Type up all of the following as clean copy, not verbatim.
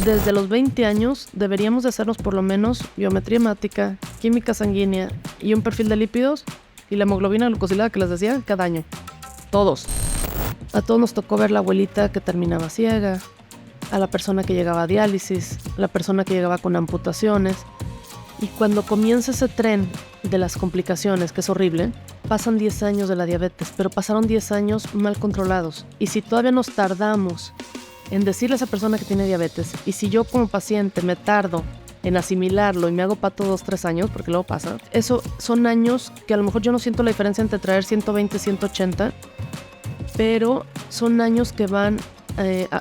Desde los 20 años deberíamos de hacernos por lo menos biometría hemática, química sanguínea y un perfil de lípidos y la hemoglobina glucosilada que les decía cada año. Todos. A todos nos tocó ver la abuelita que terminaba ciega, a la persona que llegaba a diálisis, la persona que llegaba con amputaciones. Y cuando comienza ese tren de las complicaciones, que es horrible, pasan 10 años de la diabetes, pero pasaron 10 años mal controlados. Y si todavía nos tardamos en decirle a esa persona que tiene diabetes, y si yo como paciente me tardo en asimilarlo y me hago pato 2-3 años, porque luego pasa, eso son años que a lo mejor yo no siento la diferencia entre traer 120, 180, pero son años que van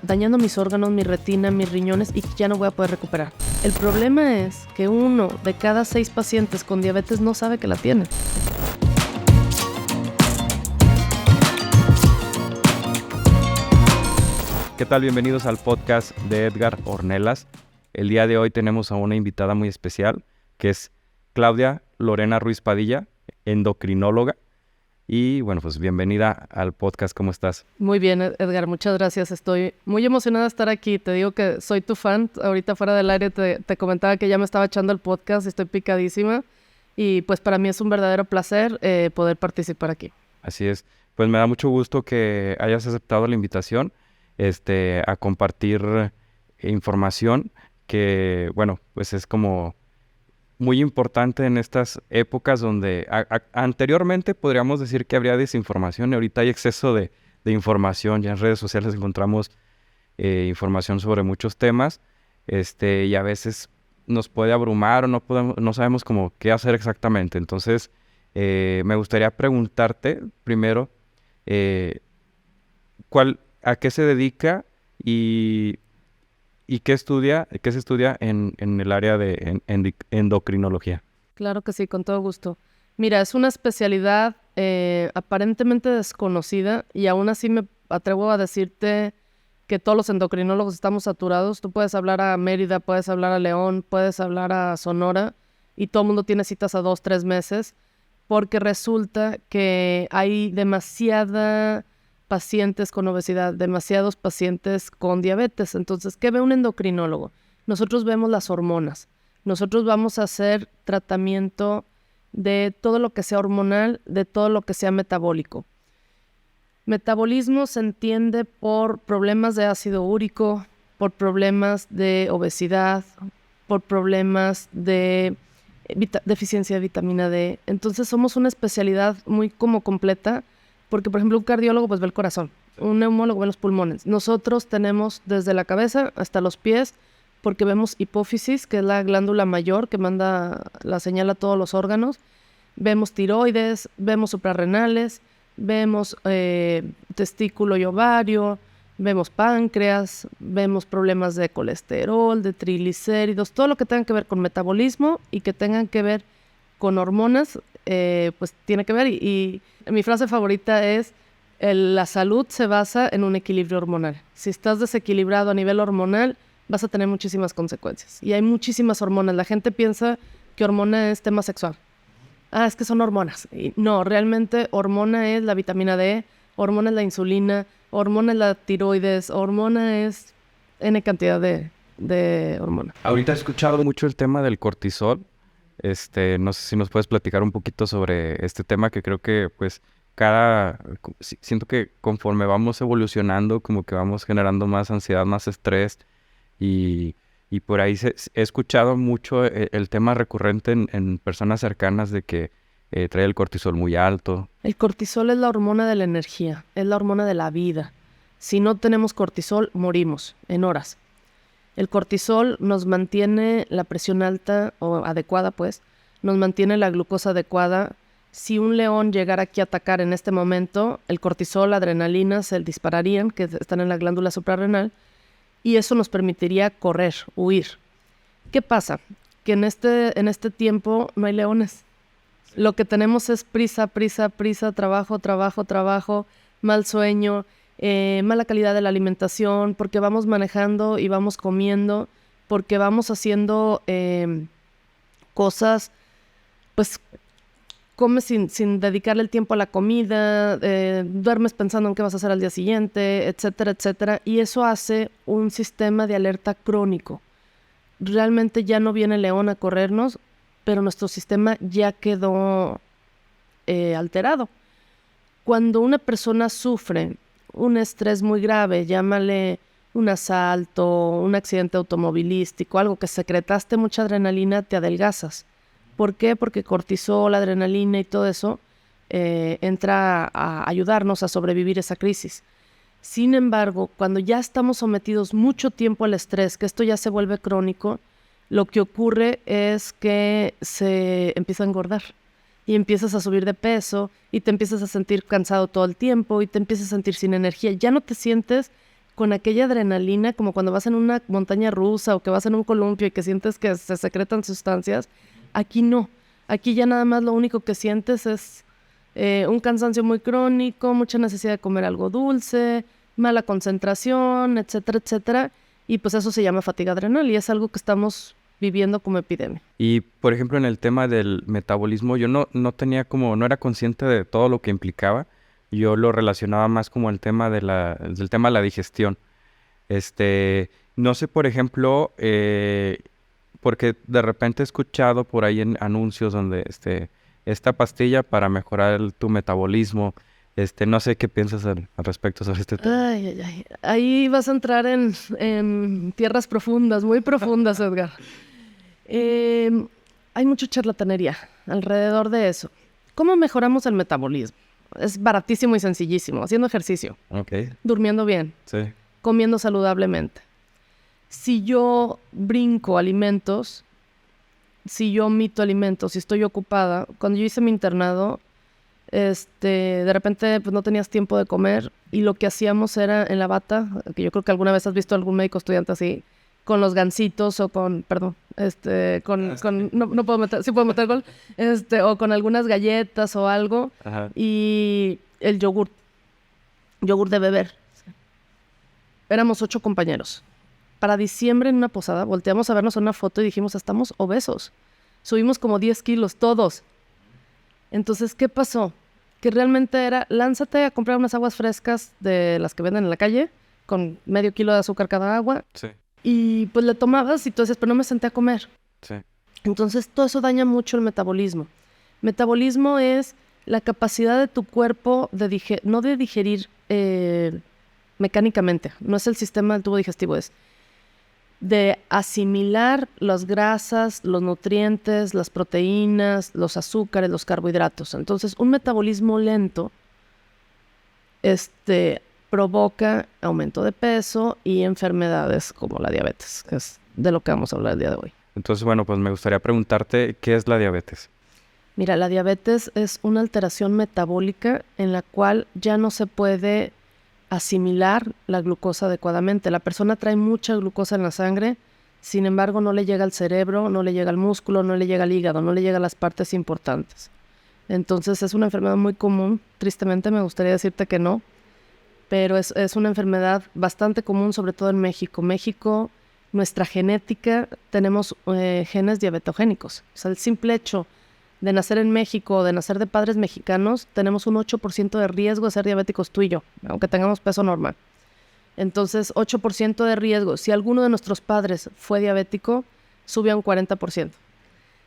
dañando mis órganos, mi retina, mis riñones y que ya no voy a poder recuperar. El problema es que 1 de cada 6 pacientes con diabetes no sabe que la tiene. ¿Qué tal? Bienvenidos al podcast de Edgar Ornelas. El día de hoy tenemos a una invitada muy especial, que es Claudia Lorena Ruiz Padilla, endocrinóloga. Y bueno, pues bienvenida al podcast. ¿Cómo estás? Muy bien, Edgar, muchas gracias. Estoy muy emocionada de estar aquí. Te digo que soy tu fan. Ahorita fuera del aire te comentaba que ya me estaba echando el podcast. Estoy picadísima. Y pues para mí es un verdadero placer poder participar aquí. Así es. Pues me da mucho gusto que hayas aceptado la invitación a compartir información que, bueno, pues es como muy importante en estas épocas donde anteriormente podríamos decir que habría desinformación y ahorita hay exceso de información. Ya en redes sociales encontramos información sobre muchos temas y a veces nos puede abrumar o no sabemos cómo qué hacer exactamente. Entonces, me gustaría preguntarte primero a qué se dedica y qué se estudia en el área de endocrinología. Claro que sí, con todo gusto. Mira, es una especialidad aparentemente desconocida y aún así me atrevo a decirte que todos los endocrinólogos estamos saturados. Tú puedes hablar a Mérida, puedes hablar a León, puedes hablar a Sonora y todo el mundo tiene citas a 2-3 meses porque resulta que hay demasiada pacientes con obesidad, demasiados pacientes con diabetes. Entonces, ¿qué ve un endocrinólogo? Nosotros vemos las hormonas. Nosotros vamos a hacer tratamiento de todo lo que sea hormonal, de todo lo que sea metabólico. Metabolismo se entiende por problemas de ácido úrico, por problemas de obesidad, por problemas de deficiencia de vitamina D. Entonces somos una especialidad muy como completa, porque por ejemplo un cardiólogo pues ve el corazón, un neumólogo ve los pulmones. Nosotros tenemos desde la cabeza hasta los pies, porque vemos hipófisis, que es la glándula mayor que manda la señal a todos los órganos, vemos tiroides, vemos suprarrenales, vemos testículo y ovario, vemos páncreas, vemos problemas de colesterol, de triglicéridos, todo lo que tenga que ver con metabolismo y que tengan que ver con hormonas, pues tiene que ver. Y mi frase favorita es, la salud se basa en un equilibrio hormonal. Si estás desequilibrado a nivel hormonal, vas a tener muchísimas consecuencias. Y hay muchísimas hormonas. La gente piensa que hormona es tema sexual. Es que son hormonas. Y no, realmente hormona es la vitamina D, hormona es la insulina, hormona es la tiroides, hormona es N cantidad de hormona. Ahorita he escuchado mucho el tema del cortisol. No sé si nos puedes platicar un poquito sobre este tema, que creo que pues siento que conforme vamos evolucionando, como que vamos generando más ansiedad, más estrés y por ahí he escuchado mucho el tema recurrente en personas cercanas de que trae el cortisol muy alto. El cortisol es la hormona de la energía, es la hormona de la vida. Si no tenemos cortisol, morimos en horas. El cortisol nos mantiene la presión alta o adecuada, pues, nos mantiene la glucosa adecuada. Si un león llegara aquí a atacar en este momento, el cortisol, la adrenalina se dispararían, que están en la glándula suprarrenal, y eso nos permitiría correr, huir. ¿Qué pasa? Que en este tiempo no hay leones. Lo que tenemos es prisa, trabajo, mal sueño, mala calidad de la alimentación, porque vamos manejando y vamos comiendo, porque vamos haciendo cosas, pues comes sin dedicarle el tiempo a la comida, duermes pensando en qué vas a hacer al día siguiente, etcétera, etcétera. Y eso hace un sistema de alerta crónico. Realmente ya no viene el león a corrernos, pero nuestro sistema ya quedó alterado. Cuando una persona sufre un estrés muy grave, llámale un asalto, un accidente automovilístico, algo que secretaste mucha adrenalina, te adelgazas. ¿Por qué? Porque cortisol, adrenalina y todo eso entra a ayudarnos a sobrevivir esa crisis. Sin embargo, cuando ya estamos sometidos mucho tiempo al estrés, que esto ya se vuelve crónico, lo que ocurre es que se empieza a engordar y empiezas a subir de peso y te empiezas a sentir cansado todo el tiempo y te empiezas a sentir sin energía. Ya no te sientes con aquella adrenalina como cuando vas en una montaña rusa o que vas en un columpio y que sientes que se secretan sustancias. Aquí no. Aquí ya nada más lo único que sientes es un cansancio muy crónico, mucha necesidad de comer algo dulce, mala concentración, etcétera, etcétera. Y pues eso se llama fatiga adrenal y es algo que estamos viviendo como epidemia. Y, por ejemplo, en el tema del metabolismo, yo no no era consciente de todo lo que implicaba. Yo lo relacionaba más como el tema del tema de la digestión. No sé, por ejemplo, porque de repente he escuchado por ahí en anuncios donde esta pastilla para mejorar tu metabolismo. No sé qué piensas al respecto sobre este tema. Ay, ay, ay. Ahí vas a entrar en tierras profundas, muy profundas, Edgar. Hay mucha charlatanería alrededor de eso. ¿Cómo mejoramos el metabolismo? Es baratísimo y sencillísimo. Haciendo ejercicio, Ok, durmiendo bien, sí. comiendo saludablemente. Si yo brinco alimentos, si yo omito alimentos, si estoy ocupada, cuando yo hice mi internado, de repente pues no tenías tiempo de comer y lo que hacíamos era en la bata, que yo creo que alguna vez has visto a algún médico estudiante así, con los gansitos o con, perdón, no puedo meter, sí puedo meter gol, o con algunas galletas o algo, Ajá. y el yogur de beber. Éramos 8 compañeros. Para diciembre en una posada volteamos a vernos en una foto y dijimos, estamos obesos. Subimos como 10 kilos, todos. Entonces, ¿qué pasó? Que realmente era, lánzate a comprar unas aguas frescas de las que venden en la calle, con medio kilo de azúcar cada agua, Sí, y pues le tomabas y tú decías, pero no me senté a comer. sí. Entonces, todo eso daña mucho el metabolismo. Metabolismo es la capacidad de tu cuerpo no de digerir mecánicamente, no es el sistema del tubo digestivo, es de asimilar las grasas, los nutrientes, las proteínas, los azúcares, los carbohidratos. Entonces, un metabolismo lento provoca aumento de peso y enfermedades como la diabetes, que es de lo que vamos a hablar el día de hoy. Entonces, bueno, pues me gustaría preguntarte, ¿qué es la diabetes? Mira, la diabetes es una alteración metabólica en la cual ya no se puede asimilar la glucosa adecuadamente. La persona trae mucha glucosa en la sangre, sin embargo no le llega al cerebro, no le llega al músculo, no le llega al hígado, no le llega a las partes importantes. Entonces es una enfermedad muy común, tristemente me gustaría decirte que no, pero es una enfermedad bastante común, sobre todo en México. México, nuestra genética, tenemos genes diabetogénicos. O sea, el simple hecho de nacer en México o de nacer de padres mexicanos, tenemos un 8% de riesgo de ser diabéticos tú y yo, aunque tengamos peso normal. Entonces, 8% de riesgo. Si alguno de nuestros padres fue diabético, sube a un 40%.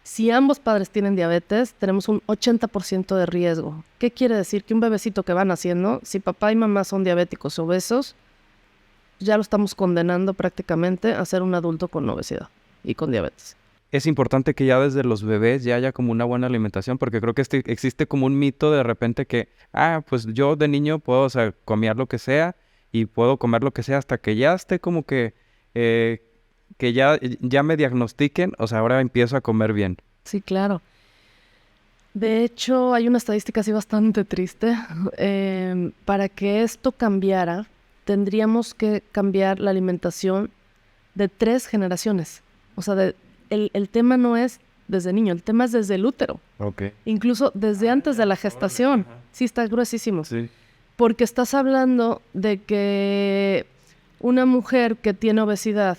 Si ambos padres tienen diabetes, tenemos un 80% de riesgo. ¿Qué quiere decir? Que un bebecito que va naciendo, si papá y mamá son diabéticos o obesos, ya lo estamos condenando prácticamente a ser un adulto con obesidad y con diabetes. Es importante que ya desde los bebés ya haya como una buena alimentación, porque creo que existe como un mito de repente que, pues yo de niño puedo, o sea, comer lo que sea y puedo comer lo que sea hasta que ya esté como que ya me diagnostiquen, o sea, ahora empiezo a comer bien. Sí, claro. De hecho, hay una estadística así bastante triste. Para que esto cambiara, tendríamos que cambiar la alimentación de 3 generaciones. O sea, el tema no es desde niño, el tema es desde el útero. Ok. Incluso desde antes de la gestación. Sí, está gruesísimo. Sí. Porque estás hablando de que una mujer que tiene obesidad,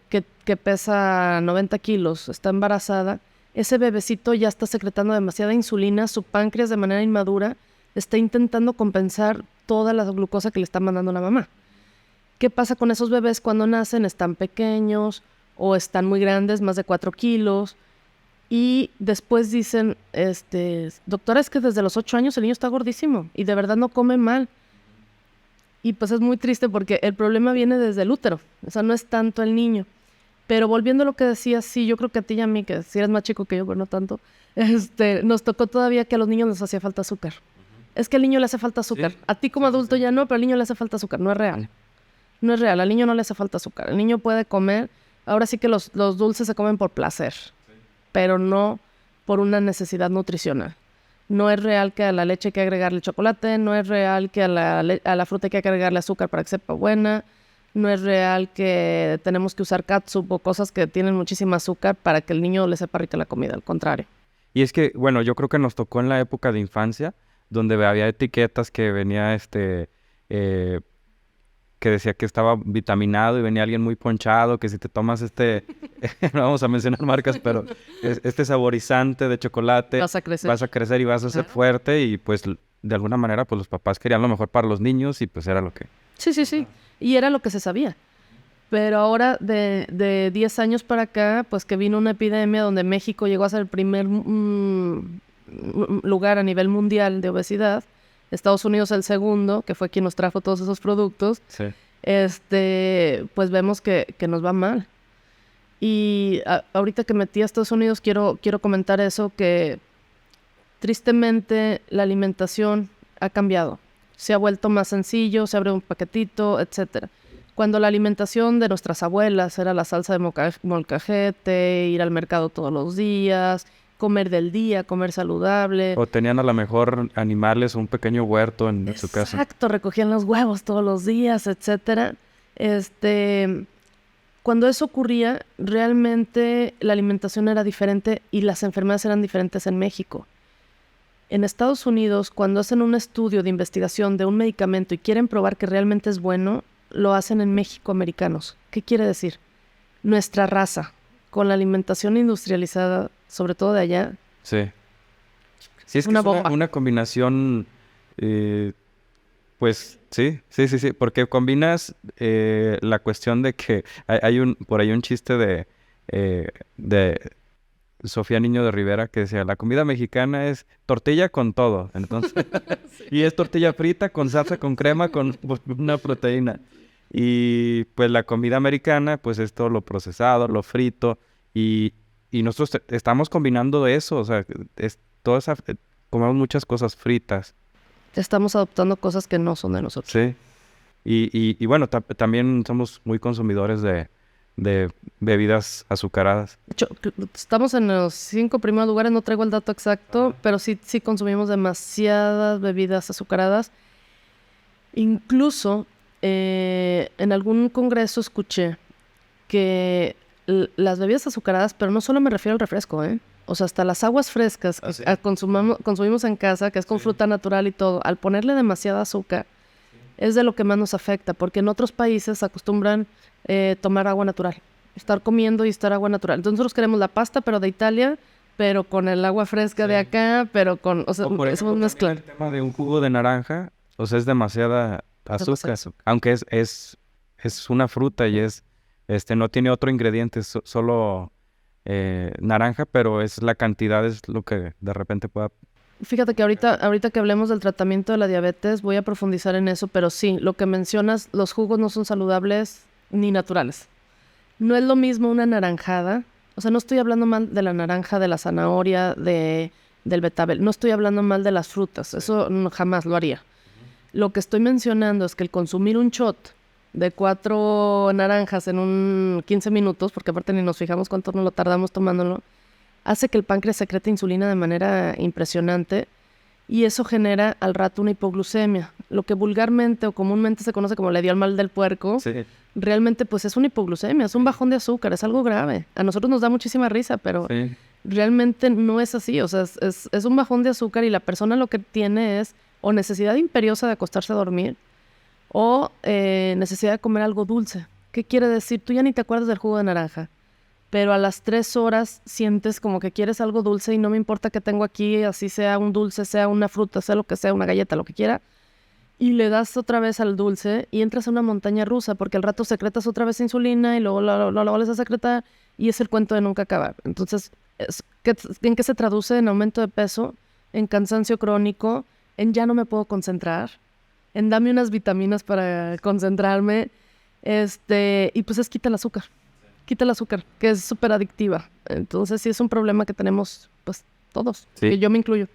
que pesa 90 kilos, está embarazada, ese bebecito ya está secretando demasiada insulina, su páncreas de manera inmadura está intentando compensar toda la glucosa que le está mandando la mamá. ¿Qué pasa con esos bebés cuando nacen? Están pequeños o están muy grandes, más de 4 kilos, y después dicen, doctora, es que desde los 8 años el niño está gordísimo y de verdad no come mal. Y pues es muy triste porque el problema viene desde el útero, o sea, no es tanto el niño. Pero volviendo a lo que decías, sí, yo creo que a ti y a mí, que si eres más chico que yo, pero no tanto, nos tocó todavía que a los niños les hacía falta azúcar. Es que al niño le hace falta azúcar. Sí, a ti como adulto ya no, pero al niño le hace falta azúcar. No es real. No es real, al niño no le hace falta azúcar. El niño puede comer, ahora sí que los dulces se comen por placer, pero no por una necesidad nutricional. No es real que a la leche hay que agregarle chocolate, no es real que a la fruta hay que agregarle azúcar para que sepa buena, no es real que tenemos que usar catsup o cosas que tienen muchísima azúcar para que el niño le sepa rica la comida, al contrario. Y es que, bueno, yo creo que nos tocó en la época de infancia, donde había etiquetas que venía que decía que estaba vitaminado y venía alguien muy ponchado, que si te tomas no vamos a mencionar marcas, pero este saborizante de chocolate, vas a crecer y vas a ser fuerte, y pues de alguna manera pues los papás querían lo mejor para los niños y pues era lo que... Sí, y era lo que se sabía. Pero ahora de 10 años para acá, pues que vino una epidemia donde México llegó a ser el primer lugar a nivel mundial de obesidad, Estados Unidos el segundo, que fue quien nos trajo todos esos productos, sí. Pues vemos que nos va mal. Y ahorita que metí a Estados Unidos quiero comentar eso, que tristemente la alimentación ha cambiado. Se ha vuelto más sencillo, se abre un paquetito, etcétera. Cuando la alimentación de nuestras abuelas era la salsa de molcajete, ir al mercado todos los días, comer del día, comer saludable. O tenían a lo mejor animales, un pequeño huerto en su casa. Exacto, recogían los huevos todos los días, etcétera. Cuando eso ocurría, realmente la alimentación era diferente y las enfermedades eran diferentes en México. En Estados Unidos, cuando hacen un estudio de investigación de un medicamento y quieren probar que realmente es bueno, lo hacen en México americanos. ¿Qué quiere decir? Nuestra raza, con la alimentación industrializada, sobre todo de allá. Sí. Sí, es que una combinación, pues sí, porque combinas la cuestión de que hay por ahí un chiste de Sofía Niño de Rivera que decía, la comida mexicana es tortilla con todo, entonces, sí. Y es tortilla frita con salsa, con crema, con una proteína. Y pues la comida americana, pues es todo lo procesado, lo frito, y nosotros estamos combinando eso, o sea, comemos muchas cosas fritas. Estamos adoptando cosas que no son de nosotros. Sí, y bueno, también somos muy consumidores de bebidas azucaradas. De hecho, estamos en los 5 primeros lugares, no traigo el dato exacto, pero sí consumimos demasiadas bebidas azucaradas. Incluso en algún congreso escuché que las bebidas azucaradas, pero no solo me refiero al refresco, o sea, hasta las aguas frescas que consumimos en casa, que es con fruta natural y todo, al ponerle demasiada azúcar, es de lo que más nos afecta, porque en otros países acostumbran tomar agua natural, estar comiendo y estar agua natural. Entonces nosotros queremos la pasta, pero de Italia, pero con el agua fresca de acá, pero con, o sea, eso es mezclar. El tema de un jugo de naranja, o sea, es demasiada azúcar, aunque es una fruta y no tiene otro ingrediente, solo naranja, pero es la cantidad, es lo que de repente pueda... Fíjate que ahorita que hablemos del tratamiento de la diabetes, voy a profundizar en eso, pero sí, lo que mencionas, los jugos no son saludables ni naturales. No es lo mismo una naranjada, o sea, no estoy hablando mal de la naranja, de la zanahoria, del betabel, no estoy hablando mal de las frutas, eso jamás lo haría. Lo que estoy mencionando es que el consumir un shot de 4 naranjas en 15 minutos, porque aparte ni nos fijamos cuánto nos lo tardamos tomándolo, hace que el páncreas secrete insulina de manera impresionante y eso genera al rato una hipoglucemia. Lo que vulgarmente o comúnmente se conoce como le dio al mal del puerco, sí. Realmente pues es una hipoglucemia, es un bajón de azúcar, es algo grave. A nosotros nos da muchísima risa, pero sí. Realmente no es así. O sea, es un bajón de azúcar y la persona lo que tiene es o necesidad imperiosa de acostarse a dormir o necesidad de comer algo dulce. ¿Qué quiere decir? Tú ya ni te acuerdas del jugo de naranja, pero a las 3 horas sientes como que quieres algo dulce y no me importa qué tengo aquí, así sea un dulce, sea una fruta, sea lo que sea, una galleta, lo que quiera, y le das otra vez al dulce y entras a una montaña rusa porque al rato secretas otra vez insulina y luego lo vuelves a secretar y es el cuento de nunca acabar. Entonces, ¿en qué se traduce? En aumento de peso, en cansancio crónico, en ya no me puedo concentrar, en dame unas vitaminas para concentrarme, y pues es quita el azúcar, que es súper adictiva. Entonces sí es un problema que tenemos pues todos, Sí. que yo me incluyo.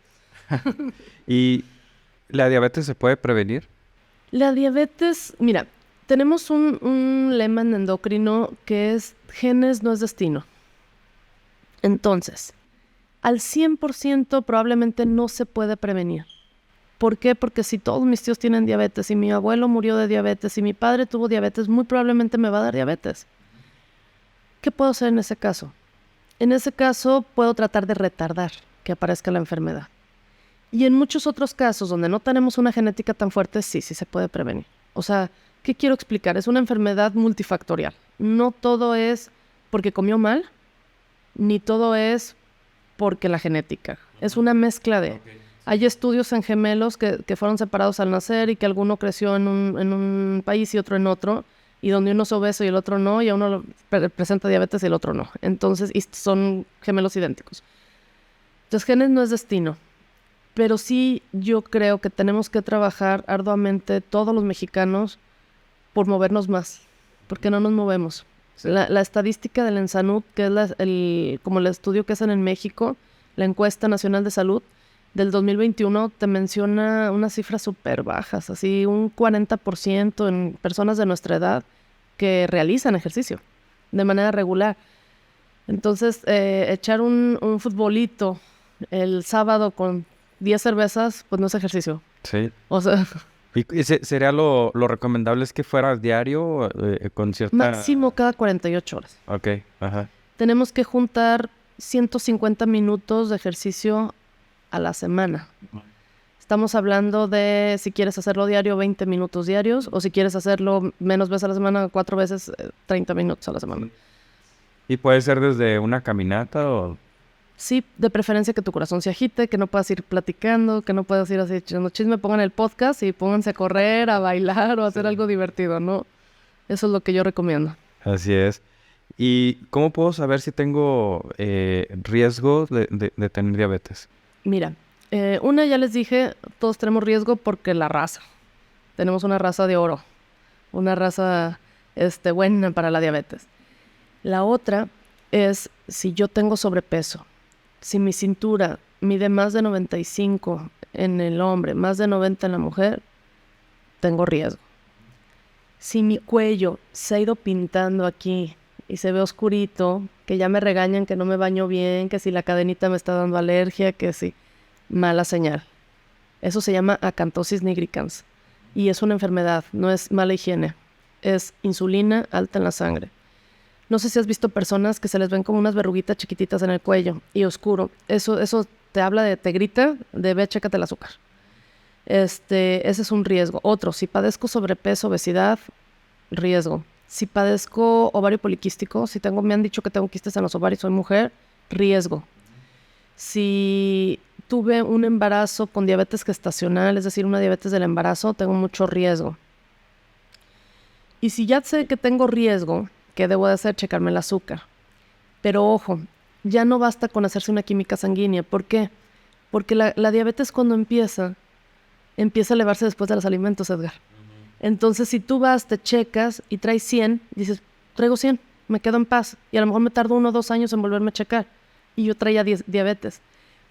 ¿Y la diabetes se puede prevenir? La diabetes, mira, tenemos un lema en endocrino que es genes no es destino. Entonces, al 100% probablemente no se puede prevenir. ¿Por qué? Porque si todos mis tíos tienen diabetes, y mi abuelo murió de diabetes, y mi padre tuvo diabetes, muy probablemente me va a dar diabetes. ¿Qué puedo hacer en ese caso? En ese caso puedo tratar de retardar que aparezca la enfermedad. Y en muchos otros casos donde no tenemos una genética tan fuerte, sí se puede prevenir. O sea, ¿qué quiero explicar? Es una enfermedad multifactorial. No todo es porque comió mal, ni todo es porque la genética. Es una mezcla de... Hay estudios en gemelos que fueron separados al nacer y que alguno creció en un país y otro en otro, y donde uno es obeso y el otro no, y a uno presenta diabetes y el otro no. Entonces, y son gemelos idénticos. Entonces, genes no es destino. Pero sí yo creo que tenemos que trabajar arduamente todos los mexicanos por movernos más, porque no nos movemos. Sí. La estadística del ENSANUD, que es como el estudio que hacen en México, la encuesta nacional de salud del 2021, te menciona unas cifras súper bajas, así un 40% en personas de nuestra edad que realizan ejercicio de manera regular. Entonces, echar un futbolito el sábado con 10 cervezas, pues no es ejercicio. Sí. O sea, ¿Y sería lo recomendable es que fuera diario con cierta... máximo cada 48 horas. Ok, ajá. Tenemos que juntar 150 minutos de ejercicio a la semana. Estamos hablando de si quieres hacerlo diario, 20 minutos diarios, o si quieres hacerlo menos veces a la semana, 4 veces, 30 minutos a la semana. ¿Y puede ser desde una caminata o...? Sí, de preferencia que tu corazón se agite, que no puedas ir platicando, que no puedas ir así echando chisme, pongan el podcast y pónganse a correr, a bailar o a hacer algo divertido, ¿no? Eso es lo que yo recomiendo. Así es. ¿Y cómo puedo saber si tengo riesgo de tener diabetes? Mira, una ya les dije, todos tenemos riesgo porque la raza. Tenemos una raza de oro, una raza buena para la diabetes. La otra es si yo tengo sobrepeso. Si mi cintura mide más de 95 en el hombre, más de 90 en la mujer, tengo riesgo. Si mi cuello se ha ido pintando aquí y se ve oscurito, que ya me regañan que no me baño bien, que si la cadenita me está dando alergia, que si... Mala señal. Eso se llama acantosis nigricans. Y es una enfermedad, no es mala higiene. Es insulina alta en la sangre. No sé si has visto personas que se les ven como unas verruguitas chiquititas en el cuello y oscuro. Eso te habla te grita de ve, chécate el azúcar. Ese es un riesgo. Otro, si padezco sobrepeso, obesidad, riesgo. Si padezco ovario poliquístico, me han dicho que tengo quistes en los ovarios, soy mujer, riesgo. Si tuve un embarazo con diabetes gestacional, es decir, una diabetes del embarazo, tengo mucho riesgo. Y si ya sé que tengo riesgo, ¿qué debo de hacer? Checarme el azúcar. Pero ojo, ya no basta con hacerse una química sanguínea. ¿Por qué? Porque la diabetes cuando empieza a elevarse después de los alimentos, Edgar. Entonces, si tú vas, te checas y traes 100, dices, traigo 100, me quedo en paz. Y a lo mejor me tardo 1 o 2 años en volverme a checar. Y yo traía diabetes.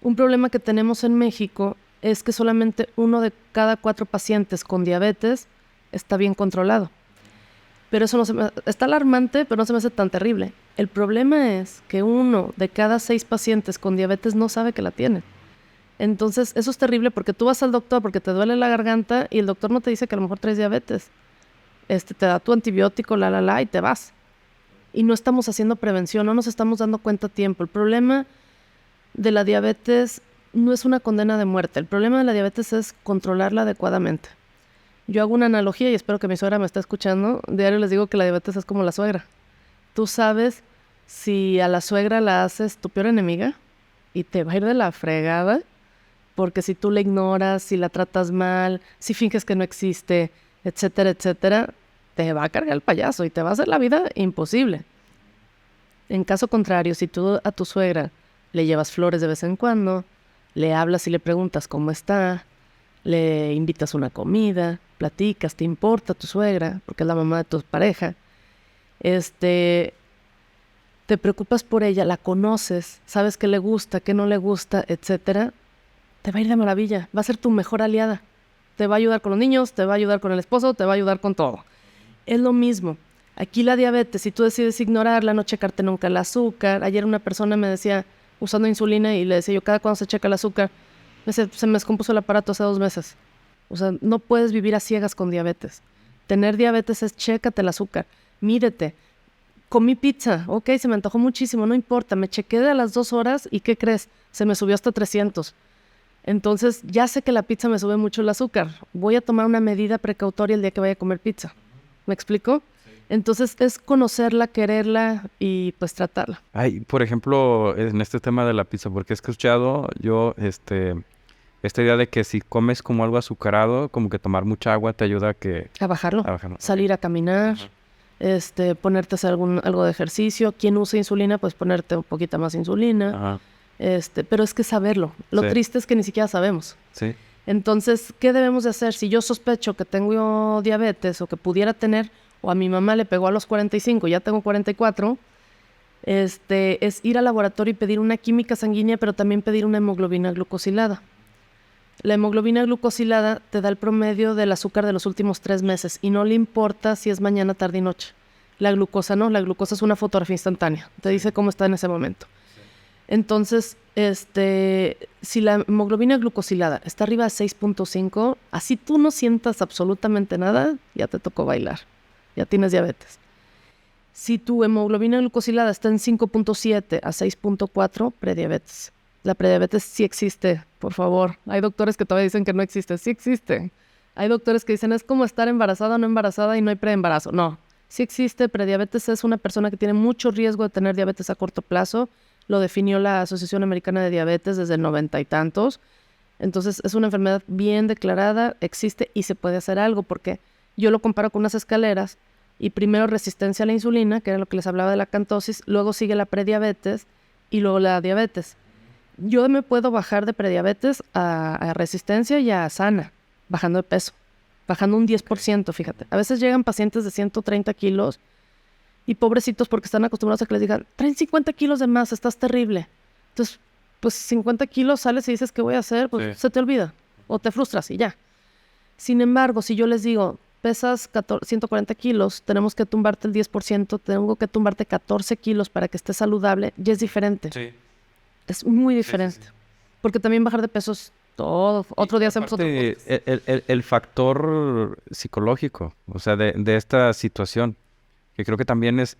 Un problema que tenemos en México es que solamente 1 de cada 4 pacientes con diabetes está bien controlado. Pero eso está alarmante, pero no se me hace tan terrible. El problema es que 1 de cada 6 pacientes con diabetes no sabe que la tiene. Entonces, eso es terrible porque tú vas al doctor porque te duele la garganta y el doctor no te dice que a lo mejor traes diabetes. Te da tu antibiótico, y te vas. Y no estamos haciendo prevención, no nos estamos dando cuenta a tiempo. El problema de la diabetes no es una condena de muerte. El problema de la diabetes es controlarla adecuadamente. Yo hago una analogía y espero que mi suegra me esté escuchando. Diario les digo que la diabetes es como la suegra. Tú sabes Si a la suegra la haces tu peor enemiga y te va a ir de la fregada, porque si tú la ignoras, si la tratas mal, si finges que no existe, etcétera, etcétera, te va a cargar el payaso y te va a hacer la vida imposible. En caso contrario, si tú a tu suegra le llevas flores de vez en cuando, le hablas y le preguntas cómo está, le invitas una comida, platicas, te importa tu suegra, porque es la mamá de tu pareja, te preocupas por ella, la conoces, sabes qué le gusta, qué no le gusta, etcétera, te va a ir de maravilla, va a ser tu mejor aliada. Te va a ayudar con los niños, te va a ayudar con el esposo, te va a ayudar con todo. Es lo mismo. Aquí la diabetes, si tú decides ignorarla, no checarte nunca el azúcar. Ayer una persona me decía, usando insulina, y le decía yo, cada cuando se checa el azúcar, me decía, se me descompuso el aparato hace 2 meses. O sea, no puedes vivir a ciegas con diabetes. Tener diabetes es chécate el azúcar, mírete. Comí pizza, ok, se me antojó muchísimo, no importa, me chequé de a las 2 horas y ¿qué crees? Se me subió hasta 300. Entonces, ya sé que la pizza me sube mucho el azúcar. Voy a tomar una medida precautoria el día que vaya a comer pizza. ¿Me explico? Sí. Entonces, es conocerla, quererla y pues tratarla. Ay, por ejemplo, en este tema de la pizza, porque he escuchado yo esta idea de que si comes como algo azucarado, como que tomar mucha agua te ayuda a bajarlo. Salir a caminar, ponerte a hacer algo de ejercicio. Quien usa insulina, pues ponerte un poquito más insulina. Ajá. Pero es que saberlo. Lo triste es que ni siquiera sabemos. Sí. Entonces, ¿qué debemos de hacer? Si yo sospecho que tengo diabetes o que pudiera tener, o a mi mamá le pegó a los 45, ya tengo 44, es ir al laboratorio y pedir una química sanguínea, pero también pedir una hemoglobina glucosilada. La hemoglobina glucosilada te da el promedio del azúcar de los últimos 3 meses y no le importa si es mañana, tarde y noche. La glucosa no, la glucosa es una fotografía instantánea. Te dice cómo está en ese momento. Entonces, si la hemoglobina glucosilada está arriba de 6.5, así tú no sientas absolutamente nada, ya te tocó bailar, ya tienes diabetes. Si tu hemoglobina glucosilada está en 5.7 a 6.4, prediabetes. La prediabetes sí existe, por favor. Hay doctores que todavía dicen que no existe, sí existe. Hay doctores que dicen es como estar embarazada o no embarazada y no hay preembarazo. No, sí existe. Prediabetes es una persona que tiene mucho riesgo de tener diabetes a corto plazo. Lo definió la Asociación Americana de Diabetes desde el 90 y tantos. Entonces, es una enfermedad bien declarada, existe y se puede hacer algo, porque yo lo comparo con unas escaleras y primero resistencia a la insulina, que era lo que les hablaba de la acantosis, luego sigue la prediabetes y luego la diabetes. Yo me puedo bajar de prediabetes a resistencia y a sana, bajando de peso, bajando un 10%, fíjate. A veces llegan pacientes de 130 kilos y pobrecitos porque están acostumbrados a que les digan, traen 50 kilos de más, estás terrible. Entonces, pues 50 kilos sales y dices, ¿qué voy a hacer? Pues se te olvida o te frustras y ya. Sin embargo, si yo les digo, pesas 140 kilos, tenemos que tumbarte el 10%, tengo que tumbarte 14 kilos para que estés saludable, ya es diferente. Sí. Es muy diferente. Sí. Porque también bajar de peso es todo. Otro día hacemos otro podcast. El factor psicológico, o sea, de esta situación, que creo que también es,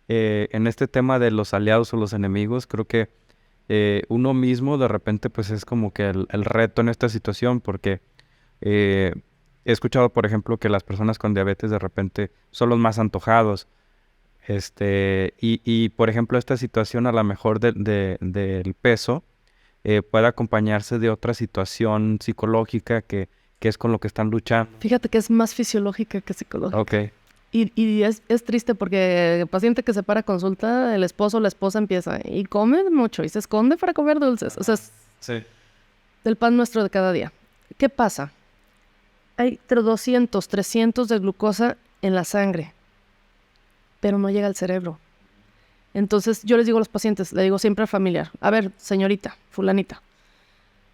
en este tema de los aliados o los enemigos, creo que uno mismo de repente pues es como que el reto en esta situación, porque he escuchado, por ejemplo, que las personas con diabetes de repente son los más antojados, y por ejemplo esta situación a lo mejor del peso puede acompañarse de otra situación psicológica que es con lo que están luchando. Fíjate que es más fisiológica que psicológica. Okay. Y es triste porque el paciente que se para a consulta, el esposo o la esposa empieza y come mucho y se esconde para comer dulces. O sea, es el pan nuestro de cada día. ¿Qué pasa? Hay entre 200, 300 de glucosa en la sangre, pero no llega al cerebro. Entonces yo les digo a los pacientes, le digo siempre al familiar, a ver, señorita, fulanita,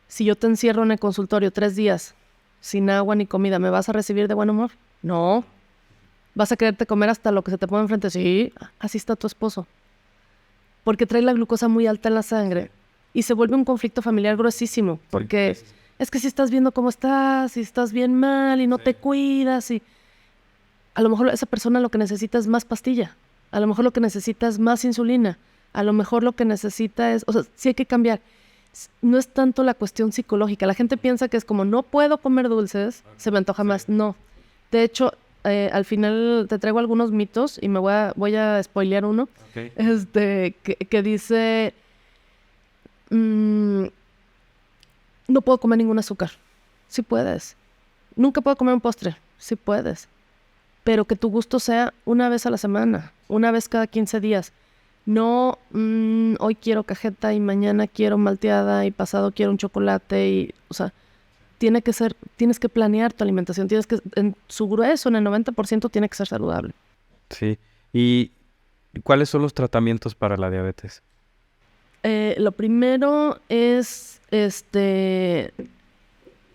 si yo te encierro en el consultorio 3 días sin agua ni comida, ¿me vas a recibir de buen humor? No. ¿Vas a quererte comer hasta lo que se te pone enfrente? Sí, así está tu esposo. Porque trae la glucosa muy alta en la sangre y se vuelve un conflicto familiar gruesísimo. Porque es que si estás viendo cómo estás, si estás bien mal y no te cuidas, y a lo mejor esa persona lo que necesita es más pastilla. A lo mejor lo que necesita es más insulina. A lo mejor lo que necesita es... O sea, sí hay que cambiar. No es tanto la cuestión psicológica. La gente piensa que es como, no puedo comer dulces, se me antoja más. No. De hecho, al final te traigo algunos mitos y voy a spoilear uno. Okay. Que dice, no puedo comer ningún azúcar. Sí puedes. Nunca puedo comer un postre. Sí puedes. Pero que tu gusto sea una vez a la semana, una vez cada 15 días. No, hoy quiero cajeta y mañana quiero malteada y pasado quiero un chocolate o sea, tienes que planear tu alimentación, en su grueso, en el 90% tiene que ser saludable. Sí. ¿Y cuáles son los tratamientos para la diabetes? Lo primero es,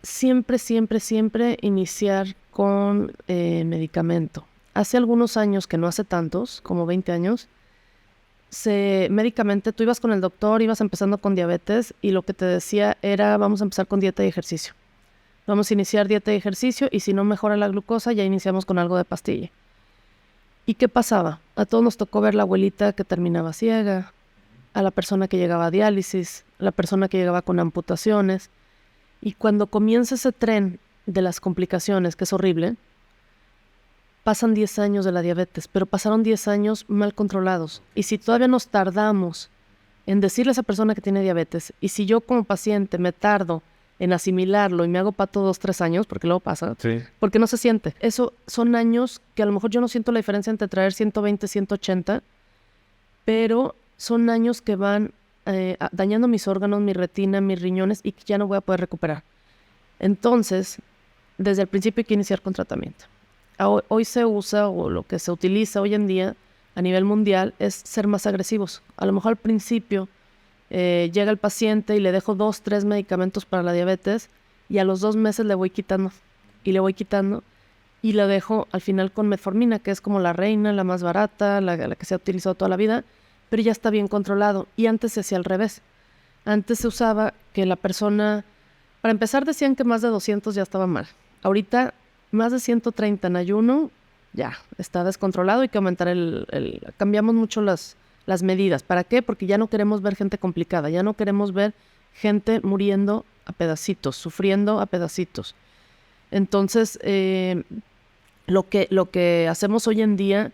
siempre iniciar con medicamento. Hace algunos años, que no hace tantos, como 20 años, médicamente tú ibas con el doctor, ibas empezando con diabetes y lo que te decía era vamos a empezar con dieta y ejercicio. Vamos a iniciar dieta y ejercicio y si no mejora la glucosa ya iniciamos con algo de pastilla. ¿Y qué pasaba? A todos nos tocó ver la abuelita que terminaba ciega, a la persona que llegaba a diálisis, a la persona que llegaba con amputaciones. Y cuando comienza ese tren de las complicaciones, que es horrible, pasan 10 años de la diabetes, pero pasaron 10 años mal controlados. Y si todavía nos tardamos en decirle a esa persona que tiene diabetes, y si yo como paciente me tardo en asimilarlo y me hago pato 2, 3 años, porque luego pasa, Sí. porque no se siente. Eso son años que a lo mejor yo no siento la diferencia entre traer 120, 180, pero son años que van dañando mis órganos, mi retina, mis riñones y que ya no voy a poder recuperar. Entonces, desde el principio hay que iniciar con tratamiento. Hoy se usa, o lo que se utiliza hoy en día a nivel mundial, es ser más agresivos. A lo mejor al principio llega el paciente y le dejo 2, 3 medicamentos para la diabetes y a los 2 meses le voy quitando y le voy quitando y lo dejo al final con metformina, que es como la reina, la más barata, la que se ha utilizado toda la vida, pero ya está bien controlado. Y antes se hacía al revés. Antes se usaba que la persona, para empezar decían que más de 200 ya estaba mal. Ahorita más de 130 en ayuno ya está descontrolado, hay que aumentar cambiamos mucho las medidas. ¿Para qué? Porque ya no queremos ver gente complicada, ya no queremos ver gente muriendo a pedacitos, sufriendo a pedacitos. Entonces, lo que hacemos hoy en día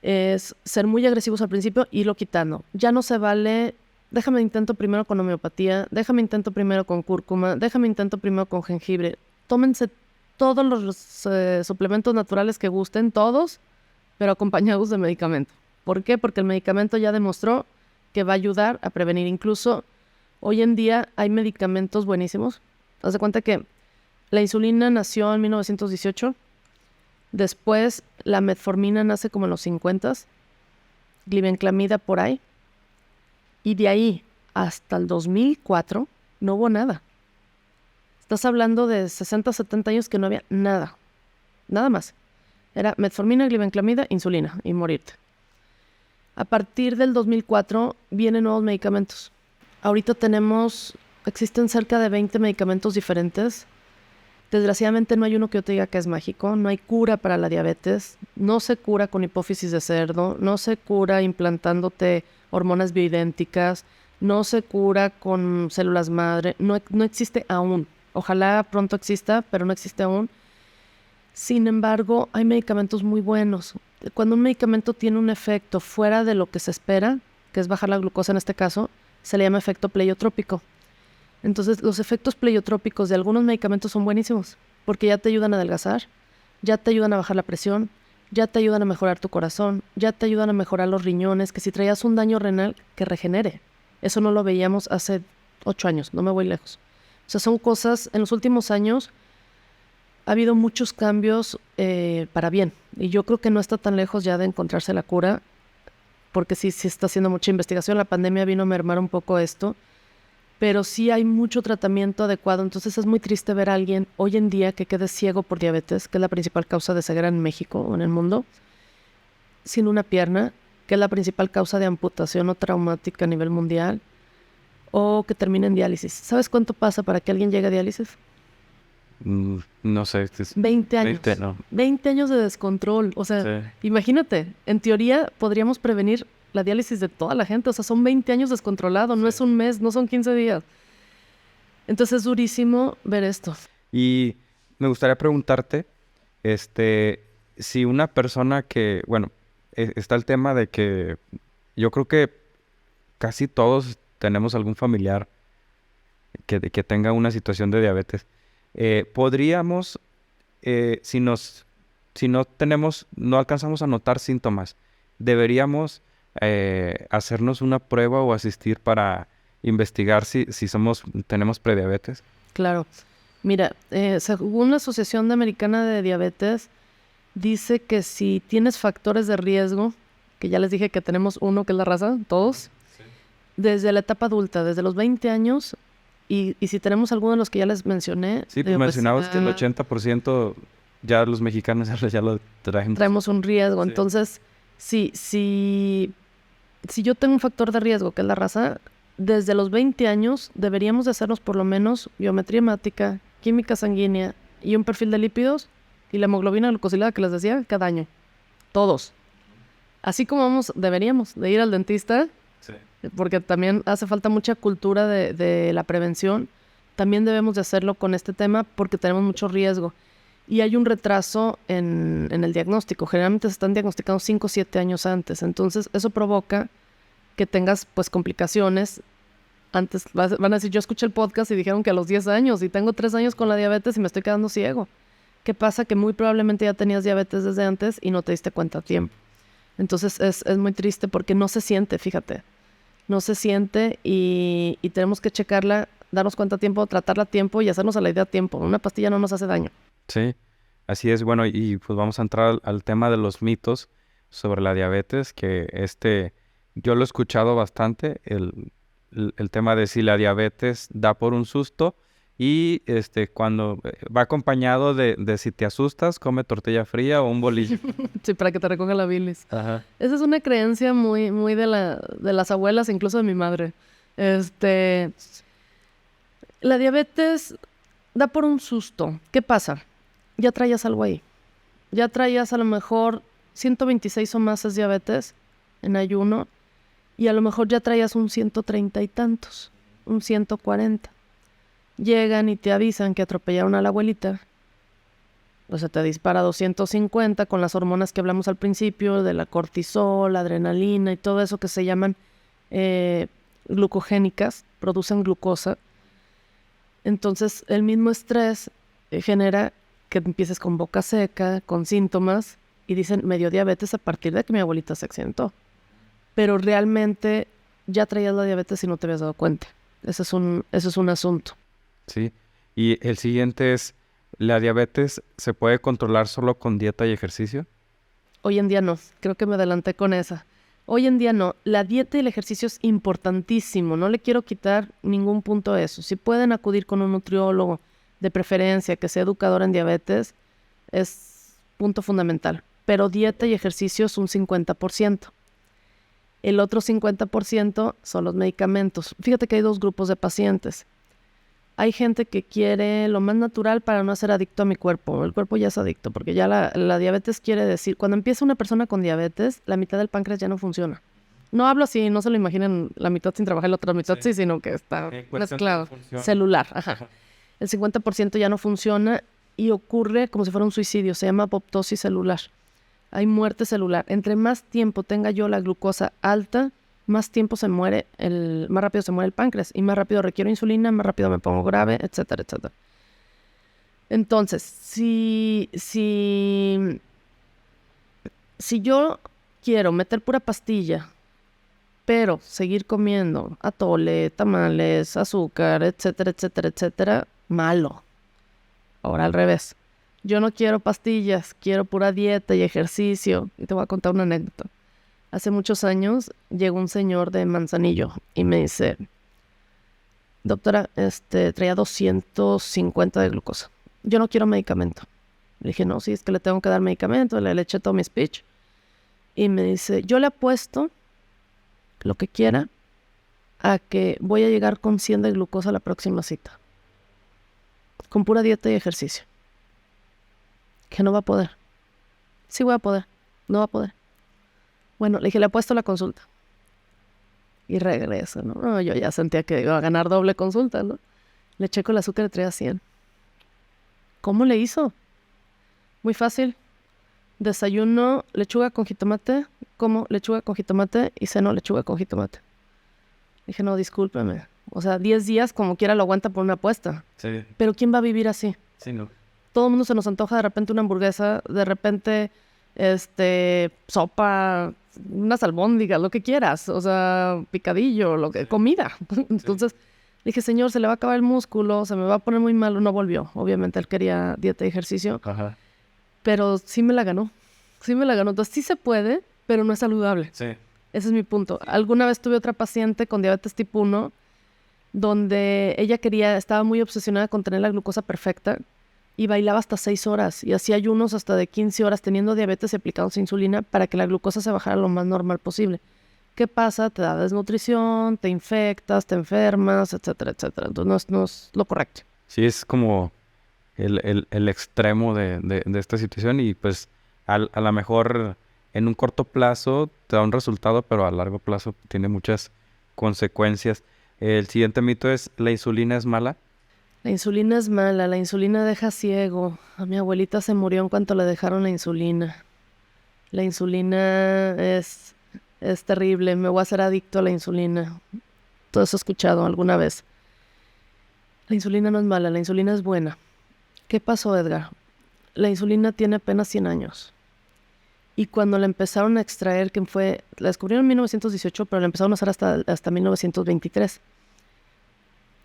es ser muy agresivos al principio y irlo quitando. Ya no se vale, déjame intento primero con homeopatía, déjame intento primero con cúrcuma, déjame intento primero con jengibre. Tómense todos los suplementos naturales que gusten, todos, pero acompañados de medicamento. ¿Por qué? Porque el medicamento ya demostró que va a ayudar a prevenir. Incluso hoy en día hay medicamentos buenísimos. Haz de cuenta que la insulina nació en 1918, después la metformina nace como en los 50s, glibenclamida por ahí, y de ahí hasta el 2004 no hubo nada. Estás hablando de 60, 70 años que no había nada, nada más. Era metformina, glibenclamida, insulina y morirte. A partir del 2004 vienen nuevos medicamentos. Ahorita existen cerca de 20 medicamentos diferentes. Desgraciadamente no hay uno que yo te diga que es mágico, no hay cura para la diabetes, no se cura con hipófisis de cerdo, no se cura implantándote hormonas bioidénticas, no se cura con células madre, no existe aún. Ojalá pronto exista, pero no existe aún. Sin embargo, hay medicamentos muy buenos. Cuando un medicamento tiene un efecto fuera de lo que se espera, que es bajar la glucosa en este caso, se le llama efecto pleiotrópico. Entonces, los efectos pleiotrópicos de algunos medicamentos son buenísimos, porque ya te ayudan a adelgazar, ya te ayudan a bajar la presión, ya te ayudan a mejorar tu corazón, ya te ayudan a mejorar los riñones, que si traías un daño renal, que regenere. Eso no lo veíamos hace 8 años, no me voy lejos. O sea, son cosas, en los últimos años ha habido muchos cambios para bien, y yo creo que no está tan lejos ya de encontrarse la cura, porque sí está haciendo mucha investigación. La pandemia vino a mermar un poco esto, pero sí hay mucho tratamiento adecuado. Entonces es muy triste ver a alguien hoy en día que quede ciego por diabetes, que es la principal causa de ceguera en México o en el mundo, sin una pierna, que es la principal causa de amputación o traumática a nivel mundial, o que termine en diálisis. ¿Sabes cuánto pasa para que alguien llegue a diálisis? No sé. 20 años. 20, no. 20 años de descontrol. O sea, Sí. Imagínate, en teoría podríamos prevenir la diálisis de toda la gente. O sea, son 20 años descontrolado, no es un mes, no son 15 días. Entonces es durísimo ver esto. Y me gustaría preguntarte, si una persona que, bueno, está el tema de que yo creo que casi todos tenemos algún familiar que tenga una situación de diabetes. Podríamos, si no alcanzamos a notar síntomas, deberíamos hacernos una prueba o asistir para investigar si tenemos prediabetes. Claro. Mira, según la Asociación Americana de Diabetes, dice que si tienes factores de riesgo, que ya les dije que tenemos uno, que es la raza, todos, desde la etapa adulta, desde los 20 años, y si tenemos alguno de los que ya les mencioné. Sí, pues mencionabas que el 80% ya los mexicanos ya lo traemos. Traemos un riesgo. Sí. Entonces, si yo tengo un factor de riesgo, que es la raza, desde los 20 años deberíamos de hacernos por lo menos biometría hemática, química sanguínea y un perfil de lípidos y la hemoglobina glucosilada que les decía cada año. Todos. Así como deberíamos de ir al dentista, sí, porque también hace falta mucha cultura de la prevención. También debemos de hacerlo con este tema porque tenemos mucho riesgo. Y hay un retraso en el diagnóstico. Generalmente se están diagnosticando 5 o 7 años antes. Entonces, eso provoca que tengas, pues, complicaciones. Antes van a decir, yo escuché el podcast y dijeron que a los 10 años y tengo 3 años con la diabetes y me estoy quedando ciego. ¿Qué pasa? Que muy probablemente ya tenías diabetes desde antes y no te diste cuenta a tiempo. Entonces, es muy triste porque no se siente, fíjate. No se siente y tenemos que checarla, darnos cuenta a tiempo, tratarla a tiempo y hacernos a la idea a tiempo. Una pastilla no nos hace daño. Sí, así es. Bueno, y pues vamos a entrar al tema de los mitos sobre la diabetes, que yo lo he escuchado bastante, el tema de si la diabetes da por un susto y cuando va acompañado de si te asustas, come tortilla fría o un bolillo. Sí, para que te recoja la bilis. Ajá. Esa es una creencia muy, muy de las abuelas, incluso de mi madre. La diabetes da por un susto. ¿Qué pasa? Ya traías algo ahí. Ya traías a lo mejor 126 o más es diabetes en ayuno y a lo mejor ya traías un 130 y tantos, un 140. Llegan y te avisan que atropellaron a la abuelita. O sea, te dispara 250 con las hormonas que hablamos al principio, de la cortisol, la adrenalina y todo eso que se llaman glucogénicas, producen glucosa. Entonces, el mismo estrés genera que empieces con boca seca, con síntomas, y dicen, me dio diabetes a partir de que mi abuelita se accidentó. Pero realmente ya traías la diabetes y no te habías dado cuenta. Ese es un asunto. Sí, y el siguiente es, ¿la diabetes se puede controlar solo con dieta y ejercicio? Hoy en día no, creo que me adelanté con esa. Hoy en día no, la dieta y el ejercicio es importantísimo, no le quiero quitar ningún punto a eso. Si pueden acudir con un nutriólogo, de preferencia, que sea educador en diabetes, es punto fundamental. Pero dieta y ejercicio es un 50%. El otro 50% son los medicamentos. Fíjate que hay 2 grupos de pacientes. Hay gente que quiere lo más natural para no ser adicto a mi cuerpo. El cuerpo ya es adicto, porque ya la diabetes quiere decir, cuando empieza una persona con diabetes, la mitad del páncreas ya no funciona. No hablo así, no se lo imaginen la mitad sin trabajar y la otra mitad sí, sino que está mezclado. Celular, ajá. El 50% ya no funciona y ocurre como si fuera un suicidio. Se llama apoptosis celular. Hay muerte celular. Entre más tiempo tenga yo la glucosa alta, más tiempo más rápido se muere el páncreas y más rápido requiero insulina, más rápido me pongo grave, etcétera, etcétera. Entonces, si yo quiero meter pura pastilla, pero seguir comiendo atole, tamales, azúcar, etcétera, etcétera, etcétera, malo. Ahora al revés. Yo no quiero pastillas, quiero pura dieta y ejercicio. Y te voy a contar una anécdota. Hace muchos años llegó un señor de Manzanillo y me dice, doctora, traía 250 de glucosa. Yo no quiero medicamento. Le dije, no, sí, es que le tengo que dar medicamento. Le eché todo mi speech. Y me dice, yo le apuesto lo que quiera a que voy a llegar con 100 de glucosa a la próxima cita. Con pura dieta y ejercicio. Que no va a poder. Sí voy a poder. No va a poder. Bueno, le dije, le apuesto la consulta. Y regreso, ¿no? No, yo ya sentía que iba a ganar doble consulta, ¿no? Le checo el azúcar y traía 100. ¿Cómo le hizo? muy fácil. Desayuno lechuga con jitomate, como lechuga con jitomate y ceno lechuga con jitomate. Dije, no, discúlpeme. O sea, 10 días como quiera lo aguanta por una apuesta. Sí, Pero ¿quién va a vivir así? sí, no. Todo el mundo se nos antoja de repente una hamburguesa, de repente sopa, unas albóndigas, lo que quieras, o sea, picadillo, comida. Entonces dije, señor, se le va a acabar el músculo, se me va a poner muy malo. No volvió, obviamente él quería dieta y ejercicio, Ajá. pero sí me la ganó. Entonces sí se puede, pero no es saludable. Sí. Ese es mi punto. Alguna vez tuve otra paciente con diabetes tipo 1, donde ella estaba muy obsesionada con tener la glucosa perfecta y bailaba hasta 6 horas y hacía ayunos hasta de 15 horas teniendo diabetes y aplicándose insulina para que la glucosa se bajara lo más normal posible. ¿Qué pasa? Te da desnutrición, te infectas, te enfermas, etcétera, etcétera. Entonces no es lo correcto. Sí, es como el extremo de esta situación y pues a lo mejor en un corto plazo te da un resultado, pero a largo plazo tiene muchas consecuencias. El siguiente mito es, ¿la insulina es mala? La insulina es mala, la insulina deja ciego. A mi abuelita se murió en cuanto le dejaron la insulina. La insulina es terrible, me voy a hacer adicto a la insulina. Todo eso he escuchado alguna vez. La insulina no es mala, la insulina es buena. ¿Qué pasó, Edgar? La insulina tiene apenas 100 años. Y cuando la empezaron a extraer, la descubrieron en 1918, pero la empezaron a usar hasta 1923.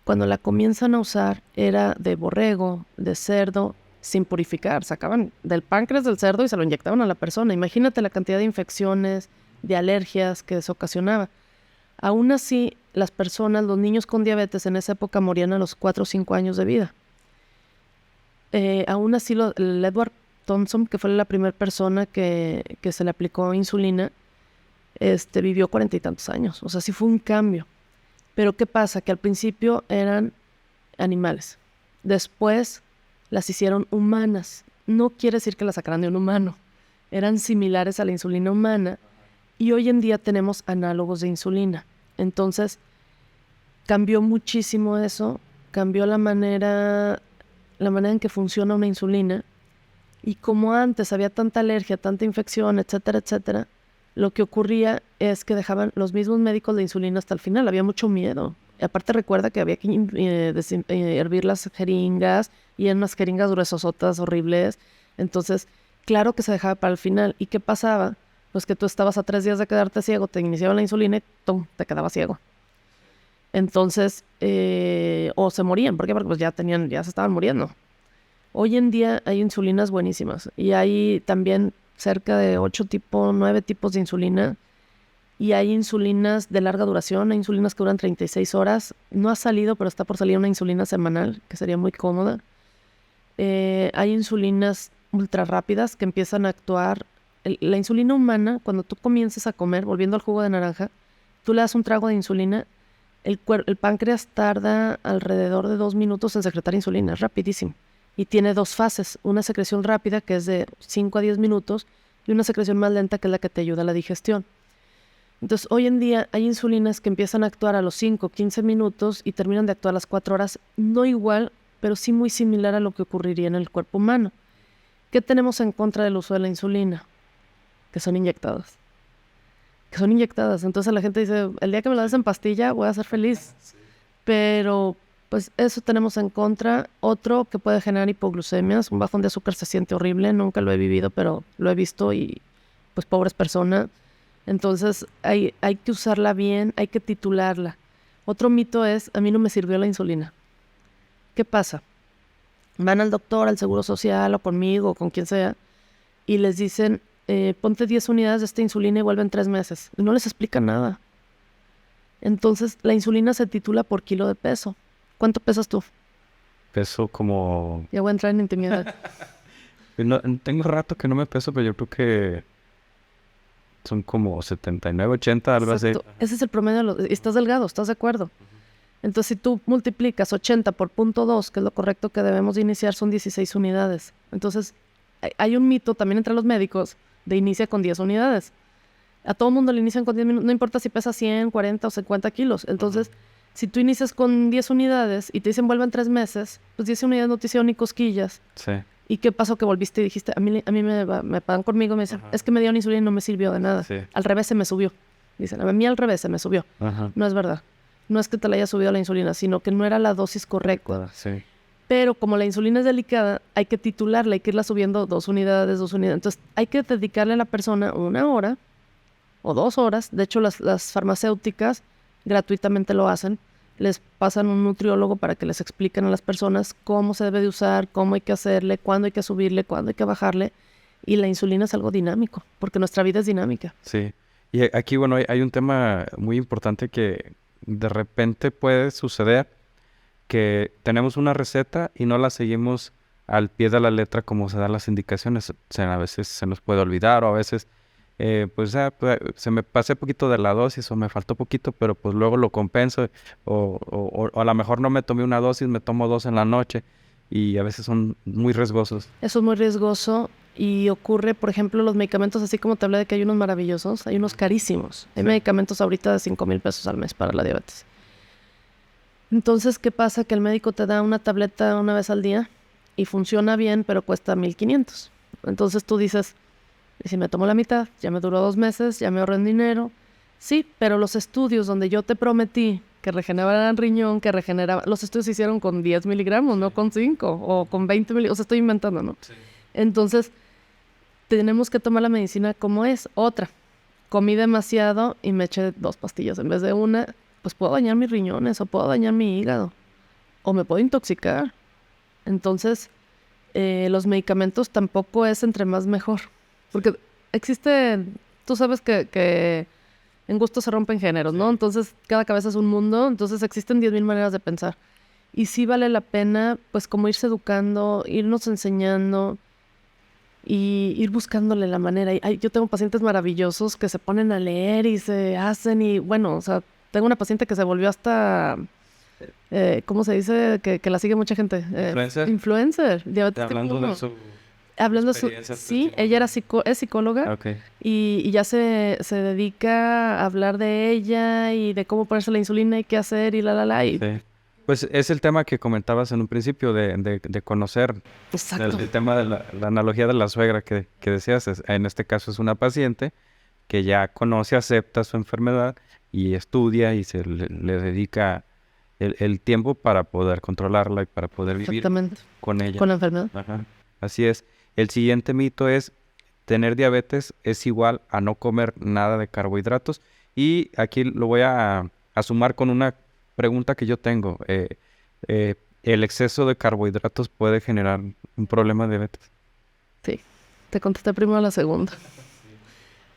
Cuando la comienzan a usar era de borrego, de cerdo, sin purificar. Sacaban del páncreas del cerdo y se lo inyectaban a la persona. Imagínate la cantidad de infecciones, de alergias que eso ocasionaba. Aún así, las personas, los niños con diabetes en esa época morían a los 4 o 5 años de vida. Aún así, el Edward Thompson, que fue la primera persona que se le aplicó insulina, vivió 40 y tantos años. O sea, sí fue un cambio. Pero ¿qué pasa? Que al principio eran animales. Después las hicieron humanas. No quiere decir que las sacaran de un humano. Eran similares a la insulina humana. Y hoy en día tenemos análogos de insulina. Entonces, cambió muchísimo eso. Cambió la manera en que funciona una insulina. Y como antes había tanta alergia, tanta infección, etcétera, etcétera, lo que ocurría es que dejaban los mismos médicos la insulina hasta el final. Había mucho miedo. Y aparte recuerda que había que hervir las jeringas y en unas jeringas gruesosotas horribles. Entonces, claro que se dejaba para el final. ¿Y qué pasaba? Pues que tú estabas a 3 días de quedarte ciego, te iniciaban la insulina y ¡tum!, te quedabas ciego. Entonces, o se morían. ¿Por qué? Porque pues ya se estaban muriendo. Hoy en día hay insulinas buenísimas y hay también cerca de 9 tipos de insulina y hay insulinas de larga duración, hay insulinas que duran 36 horas. No ha salido, pero está por salir una insulina semanal que sería muy cómoda. Hay insulinas ultra rápidas que empiezan a actuar. La insulina humana, cuando tú comienzas a comer, volviendo al jugo de naranja, tú le das un trago de insulina, el páncreas tarda alrededor de 2 minutos en secretar insulina, es rapidísimo. Y tiene 2 fases, una secreción rápida que es de 5 a 10 minutos y una secreción más lenta que es la que te ayuda a la digestión. Entonces, hoy en día hay insulinas que empiezan a actuar a los 5, 15 minutos y terminan de actuar a las 4 horas, no igual, pero sí muy similar a lo que ocurriría en el cuerpo humano. ¿Qué tenemos en contra del uso de la insulina? Que son inyectadas. Entonces la gente dice, el día que me la des en pastilla voy a ser feliz. Pero pues eso tenemos en contra. Otro que puede generar hipoglucemias, un bajón de azúcar se siente horrible, nunca lo he vivido, pero lo he visto y pues pobres personas. Entonces hay que usarla bien, hay que titularla. Otro mito es, a mí no me sirvió la insulina. ¿Qué pasa? Van al doctor, al Seguro Social o conmigo o con quien sea y les dicen, ponte 10 unidades de esta insulina y vuelve en 3 meses. Y no les explican nada. Entonces la insulina se titula por kilo de peso. ¿Cuánto pesas tú? Peso como... Ya voy a entrar en intimidad. No, tengo rato que no me peso, pero yo creo que son como 79, 80, algo así. Ese es el promedio. Estás delgado, ¿estás de acuerdo? Entonces, si tú multiplicas 80 por 0.2, que es lo correcto que debemos de iniciar, son 16 unidades. Entonces, hay un mito también entre los médicos de inicia con 10 unidades. A todo mundo le inician con 10 minutos, no importa si pesa 100, 40 o 50 kilos. Entonces, si tú inicias con 10 unidades y te dicen vuelve en 3 meses, pues 10 unidades no te hicieron ni cosquillas. Sí. ¿Y qué pasó que volviste y dijiste, a mí me pagan conmigo? Me dicen, es que me dieron insulina y no me sirvió de nada. Sí. Al revés se me subió. Dicen, a mí al revés se me subió. No es verdad. No es que te la haya subido la insulina, sino que no era la dosis correcta. Sí. Pero como la insulina es delicada, hay que titularla, hay que irla subiendo 2 unidades. Entonces hay que dedicarle a la persona 1 hora o 2 horas. De hecho, las farmacéuticas gratuitamente lo hacen. Les pasan un nutriólogo para que les expliquen a las personas cómo se debe de usar, cómo hay que hacerle, cuándo hay que subirle, cuándo hay que bajarle. Y la insulina es algo dinámico, porque nuestra vida es dinámica. Sí. Y aquí, bueno, hay un tema muy importante que de repente puede suceder, que tenemos una receta y no la seguimos al pie de la letra como se dan las indicaciones. O sea, a veces se nos puede olvidar o a veces pues se me pasé poquito de la dosis o me faltó poquito, pero pues luego lo compenso o a lo mejor no me tomé una dosis, me tomo 2 en la noche y a veces son muy riesgosos. Eso es muy riesgoso y ocurre, por ejemplo, los medicamentos, así como te hablé de que hay unos maravillosos, hay unos carísimos. Hay medicamentos ahorita de 5,000 pesos al mes para la diabetes. Entonces, ¿qué pasa? Que el médico te da una tableta una vez al día y funciona bien, pero cuesta 1,500. Entonces tú dices, y si me tomo la mitad, ya me duró 2 meses, ya me ahorré en dinero. Sí, pero los estudios donde yo te prometí que regeneraban riñón, que regeneraban... Los estudios se hicieron con 10 miligramos, no con 5, o con 20 miligramos. O sea, estoy inventando, ¿no? Sí. Entonces, tenemos que tomar la medicina como es. Otra, comí demasiado y me eché 2 pastillas en vez de una, pues puedo dañar mis riñones, o puedo dañar mi hígado, o me puedo intoxicar. Entonces, los medicamentos tampoco es entre más mejor. Porque existe, tú sabes que en gusto se rompen géneros, ¿no? Entonces, cada cabeza es un mundo, entonces existen 10,000 maneras de pensar. Y sí vale la pena, pues, como irse educando, irnos enseñando y ir buscándole la manera. Yo tengo pacientes maravillosos que se ponen a leer y se hacen y, bueno, o sea, tengo una paciente que se volvió hasta... ¿cómo se dice? Que la sigue mucha gente. Influencer. Hablando de su... Hablando sí, ella es psicóloga. Okay. Y ya se dedica a hablar de ella y de cómo ponerse la insulina y qué hacer y y... Sí. Pues es el tema que comentabas en un principio de conocer. Exacto. El tema de la analogía de la suegra que decías. En este caso es una paciente que ya conoce, acepta su enfermedad y estudia y se le dedica el tiempo para poder controlarla y para poder vivir con ella. Con la enfermedad. Ajá. Así es. El siguiente mito es tener diabetes es igual a no comer nada de carbohidratos. Y aquí lo voy a sumar con una pregunta que yo tengo. ¿El exceso de carbohidratos puede generar un problema de diabetes? Sí, te contesté primero la segunda.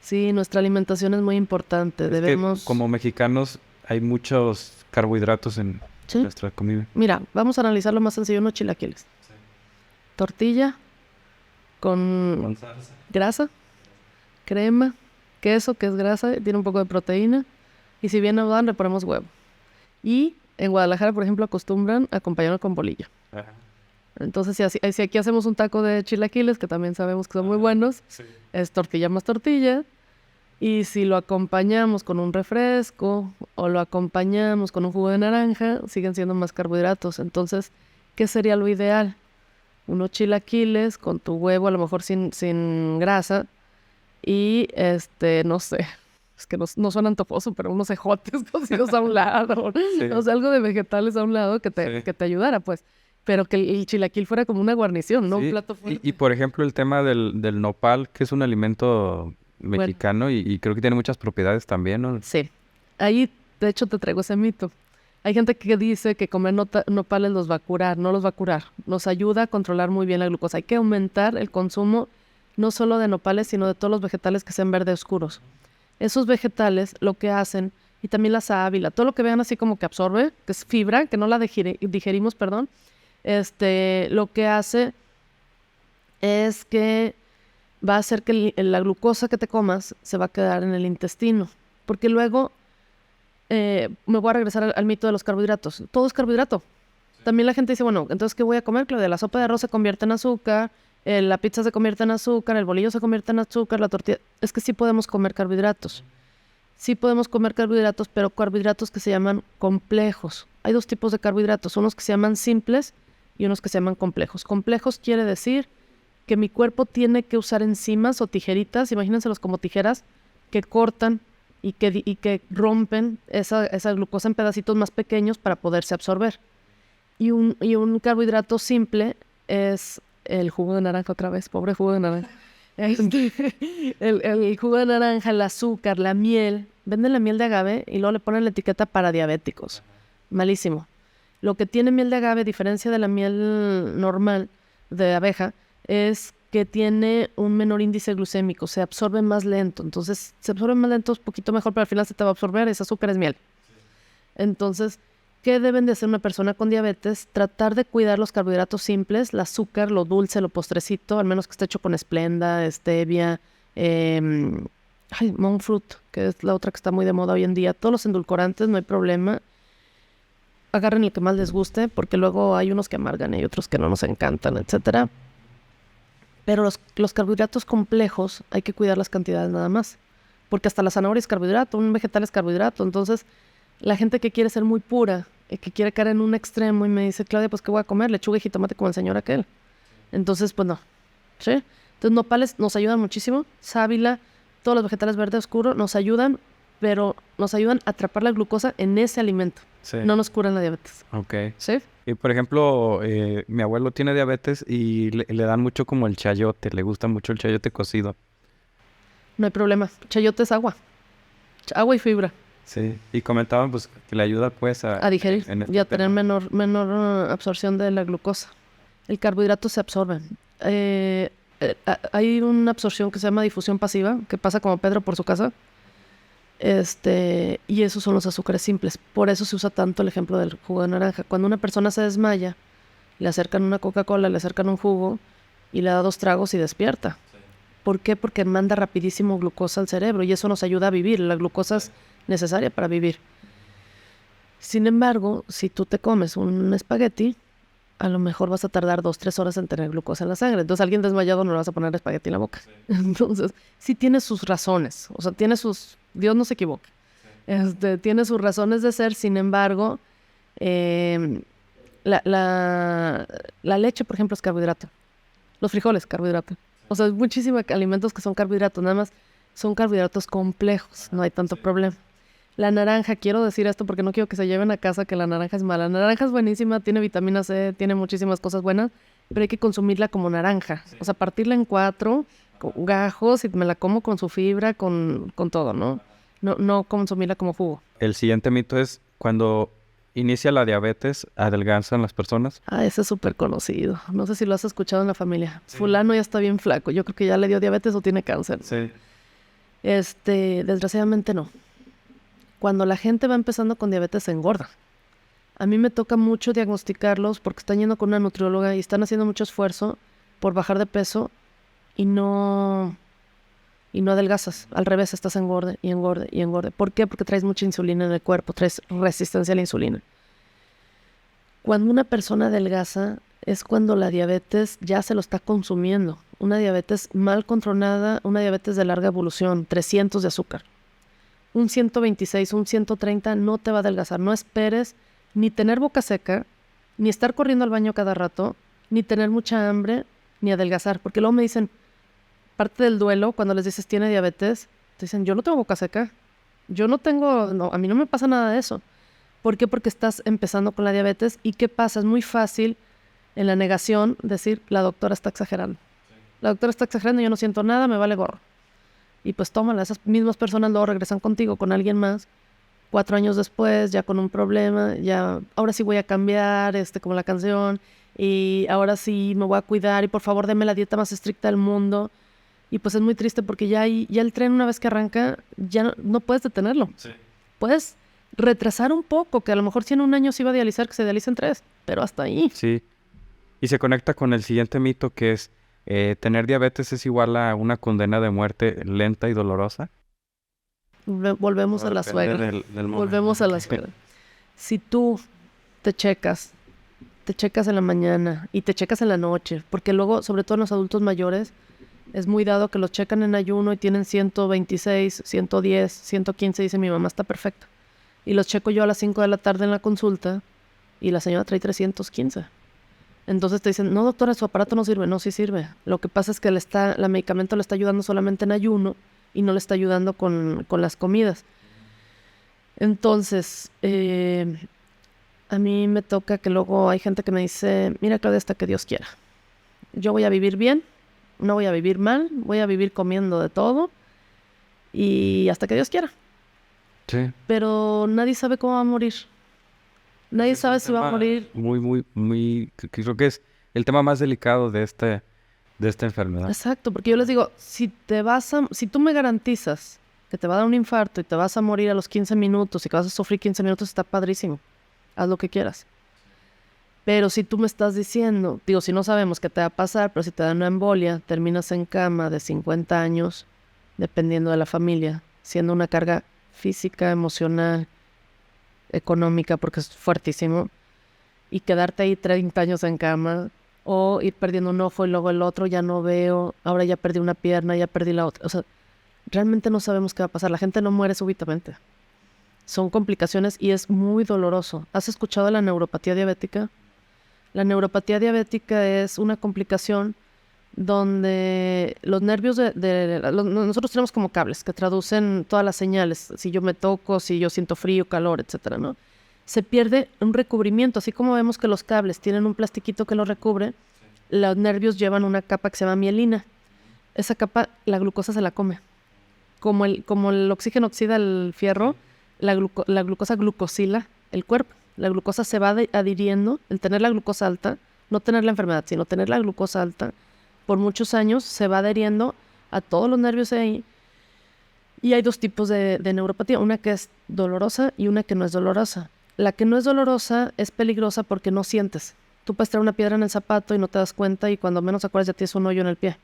Sí, nuestra alimentación es muy importante. Debemos... Que como mexicanos hay muchos carbohidratos en nuestra comida. Mira, vamos a analizar lo más sencillo, unos chilaquiles. Sí. Tortilla con salsa, grasa, crema, queso, que es grasa, tiene un poco de proteína. Y si bien no dan, le ponemos huevo. Y en Guadalajara, por ejemplo, acostumbran a acompañarlo con bolillo. Ajá. Entonces, si aquí hacemos un taco de chilaquiles, que también sabemos que son muy buenos, es tortilla más tortilla. Y si lo acompañamos con un refresco o lo acompañamos con un jugo de naranja, siguen siendo más carbohidratos. Entonces, ¿qué sería lo ideal? Unos chilaquiles con tu huevo, a lo mejor sin grasa. Y, no sé, es que no suena antojoso, pero unos ejotes cocidos a un lado. Sí. O sea, algo de vegetales a un lado que te ayudara, pues. Pero que el chilaquil fuera como una guarnición, no un plato fuerte. Y por ejemplo, el tema del nopal, que es un alimento mexicano y creo que tiene muchas propiedades también, ¿no? Sí. Ahí, de hecho, te traigo ese mito. Hay gente que dice que comer nopales los va a curar. No los va a curar. Nos ayuda a controlar muy bien la glucosa. Hay que aumentar el consumo no solo de nopales, sino de todos los vegetales que sean verde oscuros. Esos vegetales lo que hacen, y también la sábila, todo lo que vean así como que absorbe, que es fibra, que no la digerimos, perdón, lo que hace es que va a hacer que la glucosa que te comas se va a quedar en el intestino. Porque luego me voy a regresar al mito de los carbohidratos. Todo es carbohidrato. Sí. También la gente dice, bueno, entonces, ¿qué voy a comer? Claudia, la sopa de arroz se convierte en azúcar, la pizza se convierte en azúcar, el bolillo se convierte en azúcar, la tortilla... Es que sí podemos comer carbohidratos. Sí podemos comer carbohidratos, pero carbohidratos que se llaman complejos. Hay 2 tipos de carbohidratos, unos que se llaman simples y unos que se llaman complejos. Complejos quiere decir que mi cuerpo tiene que usar enzimas o tijeritas, imagínenselos como tijeras, que cortan y que rompen esa glucosa en pedacitos más pequeños para poderse absorber. Y un carbohidrato simple es el jugo de naranja otra vez, pobre jugo de naranja. El jugo de naranja, el azúcar, la miel. Venden la miel de agave y luego le ponen la etiqueta para diabéticos. Malísimo. Lo que tiene miel de agave, a diferencia de la miel normal de abeja, es que tiene un menor índice glucémico, se absorbe más lento. Entonces, se absorbe más lento, es un poquito mejor, pero al final se te va a absorber, ese azúcar es miel. Entonces, ¿qué deben de hacer una persona con diabetes? Tratar de cuidar los carbohidratos simples, el azúcar, lo dulce, lo postrecito, al menos que esté hecho con esplenda, stevia, monk fruit, que es la otra que está muy de moda hoy en día. Todos los endulcorantes, no hay problema. Agarren el que más les guste, porque luego hay unos que amargan y hay otros que no nos encantan, etcétera. Pero los carbohidratos complejos hay que cuidar las cantidades nada más, porque hasta la zanahoria es carbohidrato, un vegetal es carbohidrato. Entonces, la gente que quiere ser muy pura, que quiere caer en un extremo y me dice, Claudia, pues ¿qué voy a comer? Lechuga y jitomate como el señor aquel. Entonces, pues no. ¿Sí? Entonces, nopales nos ayudan muchísimo. Sábila, todos los vegetales verde oscuro nos ayudan, pero nos ayudan a atrapar la glucosa en ese alimento. Sí. No nos curan la diabetes. Ok. ¿Sí? Y por ejemplo, mi abuelo tiene diabetes y le dan mucho como el chayote, le gusta mucho el chayote cocido. No hay problema. Chayote es agua. Agua y fibra. Sí. Y comentaban pues que le ayuda pues A digerir y a tener tema. menor absorción de la glucosa. El carbohidrato se absorbe. Hay una absorción que se llama difusión pasiva, que pasa como Pedro por su casa. Y esos son los azúcares simples. Por eso se usa tanto el ejemplo del jugo de naranja. Cuando una persona se desmaya, le acercan una Coca-Cola, le acercan un jugo y le da 2 tragos y despierta. Sí. ¿Por qué? Porque manda rapidísimo glucosa al cerebro y eso nos ayuda a vivir. La glucosa es necesaria para vivir. Sin embargo, si tú te comes un espagueti, a lo mejor vas a tardar 2-3 horas en tener glucosa en la sangre. Entonces, alguien desmayado no le vas a poner espagueti en la boca. Sí. Entonces, sí tiene sus razones. O sea, tiene sus... Dios no se equivoca. Sí. Tiene sus razones de ser. Sin embargo, la leche, por ejemplo, es carbohidrato. Los frijoles, carbohidrato. O sea, hay muchísimos alimentos que son carbohidratos. Nada más son carbohidratos complejos. No hay tanto problema. La naranja, quiero decir esto porque no quiero que se lleven a casa que la naranja es mala. La naranja es buenísima, tiene vitamina C, tiene muchísimas cosas buenas, pero hay que consumirla como naranja. Sí. O sea, partirla en 4 con gajos y me la como con su fibra, con todo, ¿no? No consumirla como jugo. El siguiente mito es cuando inicia la diabetes, ¿adelgazan las personas? Ese es súper conocido. No sé si lo has escuchado en la familia. Sí. Fulano ya está bien flaco. Yo creo que ya le dio diabetes o tiene cáncer. Sí. Desgraciadamente no. Cuando la gente va empezando con diabetes se engorda. A mí me toca mucho diagnosticarlos porque están yendo con una nutrióloga y están haciendo mucho esfuerzo por bajar de peso y no adelgazas. Al revés, estás engorde y engorde y engorde. ¿Por qué? Porque traes mucha insulina en el cuerpo, traes resistencia a la insulina. Cuando una persona adelgaza es cuando la diabetes ya se lo está consumiendo. Una diabetes mal controlada, una diabetes de larga evolución, 300 de azúcar. Un 126, un 130 no te va a adelgazar. No esperes ni tener boca seca, ni estar corriendo al baño cada rato, ni tener mucha hambre, ni adelgazar. Porque luego me dicen, parte del duelo, cuando les dices tiene diabetes, te dicen, yo no tengo boca seca. A mí no me pasa nada de eso. ¿Por qué? Porque estás empezando con la diabetes. ¿Y qué pasa? Es muy fácil en la negación decir, la doctora está exagerando. Sí. La doctora está exagerando, yo no siento nada, me vale gorro. Y pues tómala, esas mismas personas luego regresan contigo con alguien más, 4 años después, ya con un problema, ya, ahora sí voy a cambiar, como la canción, y ahora sí me voy a cuidar, y por favor deme la dieta más estricta del mundo. Y pues es muy triste porque ya el tren una vez que arranca, ya no puedes detenerlo. Sí. Puedes retrasar un poco, que a lo mejor si en un año se iba a dializar, que se dialice en 3, pero hasta ahí. Sí, y se conecta con el siguiente mito que es, ¿tener diabetes es igual a una condena de muerte lenta y dolorosa? Volvemos a la suegra. Volvemos a la suegra. Si tú te checas en la mañana y te checas en la noche, porque luego, sobre todo en los adultos mayores, es muy dado que los checan en ayuno y tienen 126, 110, 115, dice mi mamá está perfecta. Y los checo yo a las 5 de la tarde en la consulta y la señora trae 315. Entonces te dicen, no doctora, su aparato no sirve. No, sí sirve. Lo que pasa es que la medicamento le está ayudando solamente en ayuno y no le está ayudando con las comidas. Entonces, a mí me toca que luego hay gente que me dice, mira Claudia, hasta que Dios quiera. Yo voy a vivir bien, no voy a vivir mal, voy a vivir comiendo de todo y hasta que Dios quiera. Sí. Pero nadie sabe cómo va a morir. Nadie sabe si va a morir. Creo que es el tema más delicado de esta enfermedad. Exacto, porque yo les digo, si tú me garantizas que te va a dar un infarto y te vas a morir a los 15 minutos y que vas a sufrir 15 minutos, está padrísimo. Haz lo que quieras. Pero si tú me estás diciendo, digo, si no sabemos qué te va a pasar, pero si te da una embolia, terminas en cama de 50 años, dependiendo de la familia, siendo una carga física, emocional, económica, porque es fuertísimo, y quedarte ahí 30 años en cama, o ir perdiendo un ojo y luego el otro, ya no veo, ahora ya perdí una pierna, ya perdí la otra. O sea, realmente no sabemos qué va a pasar. La gente no muere súbitamente. Son complicaciones y es muy doloroso. ¿Has escuchado de la neuropatía diabética? La neuropatía diabética es una complicación donde los nervios nosotros tenemos como cables que traducen todas las señales. Si yo me toco, si yo siento frío, calor, etcétera, ¿no? Se pierde un recubrimiento. Así como vemos que los cables tienen un plastiquito que los recubre, los nervios llevan una capa que se llama mielina. Esa capa, la glucosa se la come. Como el oxígeno oxida el fierro, la glucosa glucosila el cuerpo. La glucosa se va adhiriendo, el tener la glucosa alta, no tener la enfermedad, sino tener la glucosa alta, por muchos años se va adhiriendo a todos los nervios de ahí. Y hay dos tipos de neuropatía, una que es dolorosa y una que no es dolorosa. La que no es dolorosa es peligrosa porque no sientes. Tú puedes traer una piedra en el zapato y no te das cuenta y cuando menos acuerdas ya tienes un hoyo en el pie.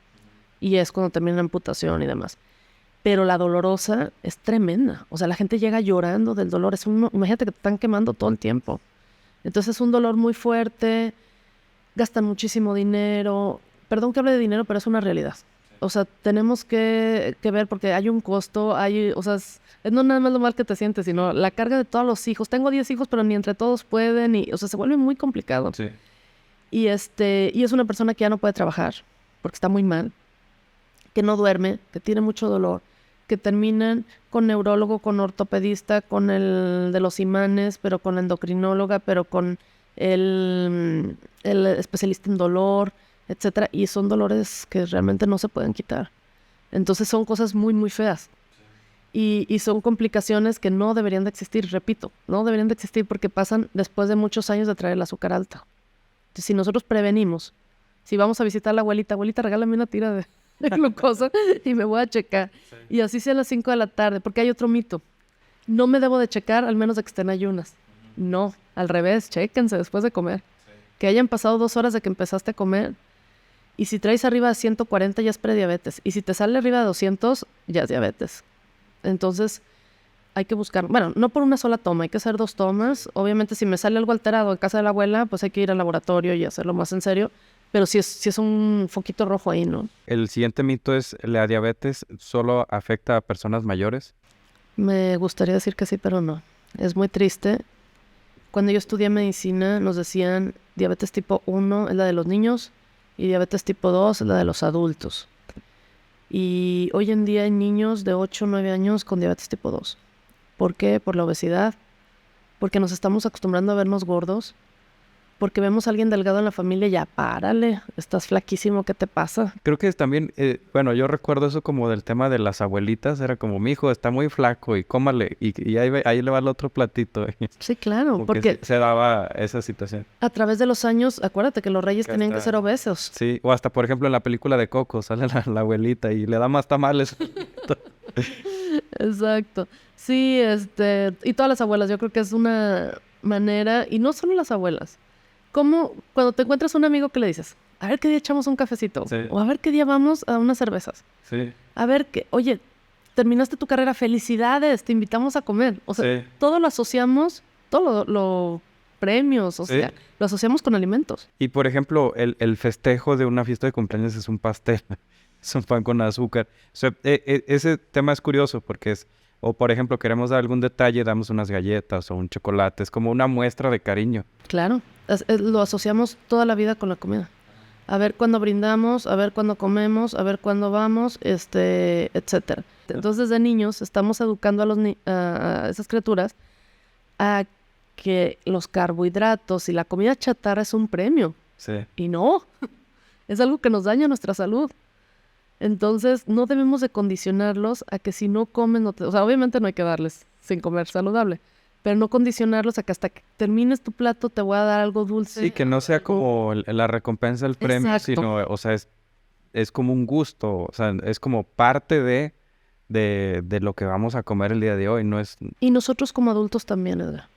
Y es cuando termina la amputación y demás. Pero la dolorosa es tremenda. O sea, la gente llega llorando del dolor. Imagínate que te están quemando todo el tiempo. Entonces es un dolor muy fuerte, gastan muchísimo dinero. Perdón que hable de dinero, pero es una realidad. O sea, tenemos que ver porque hay un costo, o sea, es no nada más lo mal que te sientes, sino la carga de todos los hijos. Tengo 10 hijos, pero ni entre todos pueden. O sea, se vuelve muy complicado. Sí. Y es una persona que ya no puede trabajar porque está muy mal, que no duerme, que tiene mucho dolor, que terminan con neurólogo, con ortopedista, con el de los imanes, pero con la endocrinóloga, pero con el especialista en dolor, etcétera, y son dolores que realmente no se pueden quitar. Entonces son cosas muy, muy feas. Y son complicaciones que no deberían de existir, repito, no deberían de existir porque pasan después de muchos años de traer el azúcar alta. Entonces, si nosotros prevenimos, si vamos a visitar a la abuelita, regálame una tira de glucosa y me voy a checar. Sí. Y así sea a las 5 de la tarde, porque hay otro mito. No me debo de checar al menos de que estén ayunas. No, al revés, chéquense después de comer. Sí. Que hayan pasado 2 horas de que empezaste a comer. Y si traes arriba de 140 ya es prediabetes. Y si te sale arriba de 200 ya es diabetes. Entonces hay que buscar, bueno, no por una sola toma, hay que hacer 2 tomas. Obviamente si me sale algo alterado en casa de la abuela, pues hay que ir al laboratorio y hacerlo más en serio. Pero sí es un foquito rojo ahí, ¿no? El siguiente mito es, ¿la diabetes solo afecta a personas mayores? Me gustaría decir que sí, pero no. Es muy triste. Cuando yo estudié medicina nos decían diabetes tipo 1 es la de los niños y diabetes tipo 2 es la de los adultos. Y hoy en día hay niños de 8 o 9 años con diabetes tipo 2. ¿Por qué? Por la obesidad. Porque nos estamos acostumbrando a vernos gordos. Porque vemos a alguien delgado en la familia, ya párale, estás flaquísimo, ¿qué te pasa? Creo que es también, bueno, yo recuerdo eso como del tema de las abuelitas, era como, mi hijo está muy flaco y cómale, y ahí le va el otro platito. Sí, claro, porque se daba esa situación. A través de los años, acuérdate que los reyes tenían que ser obesos. Sí, o hasta, por ejemplo, en la película de Coco, sale la abuelita y le da más tamales. Exacto. Sí, y todas las abuelas, yo creo que es una manera, y no solo las abuelas, como cuando te encuentras un amigo que le dices, a ver qué día echamos un cafecito, sí. O a ver qué día vamos a unas cervezas. Sí. A ver oye, terminaste tu carrera, felicidades, te invitamos a comer. O sea, sí. Todo lo asociamos, todo lo premios, o sea, lo asociamos con alimentos. Y por ejemplo, el festejo de una fiesta de cumpleaños es un pastel, es un pan con azúcar. O sea, ese tema es curioso porque o por ejemplo, queremos dar algún detalle, damos unas galletas o un chocolate, es como una muestra de cariño. Claro. Lo asociamos toda la vida con la comida. A ver cuándo brindamos, a ver cuándo comemos, a ver cuándo vamos, etcétera. Entonces, desde niños estamos educando a esas criaturas a que los carbohidratos y la comida chatarra es un premio. Sí. Y no, es algo que nos daña nuestra salud. Entonces, no debemos de condicionarlos a que si no comen, o sea, obviamente no hay que darles sin comer saludable, pero no condicionarlos a que hasta que termines tu plato te voy a dar algo dulce. Sí, que no sea como la recompensa del premio, Exacto. sino, o sea, es como un gusto, o sea, es como parte de lo que vamos a comer el día de hoy, no es... Y nosotros como adultos también, Edgar.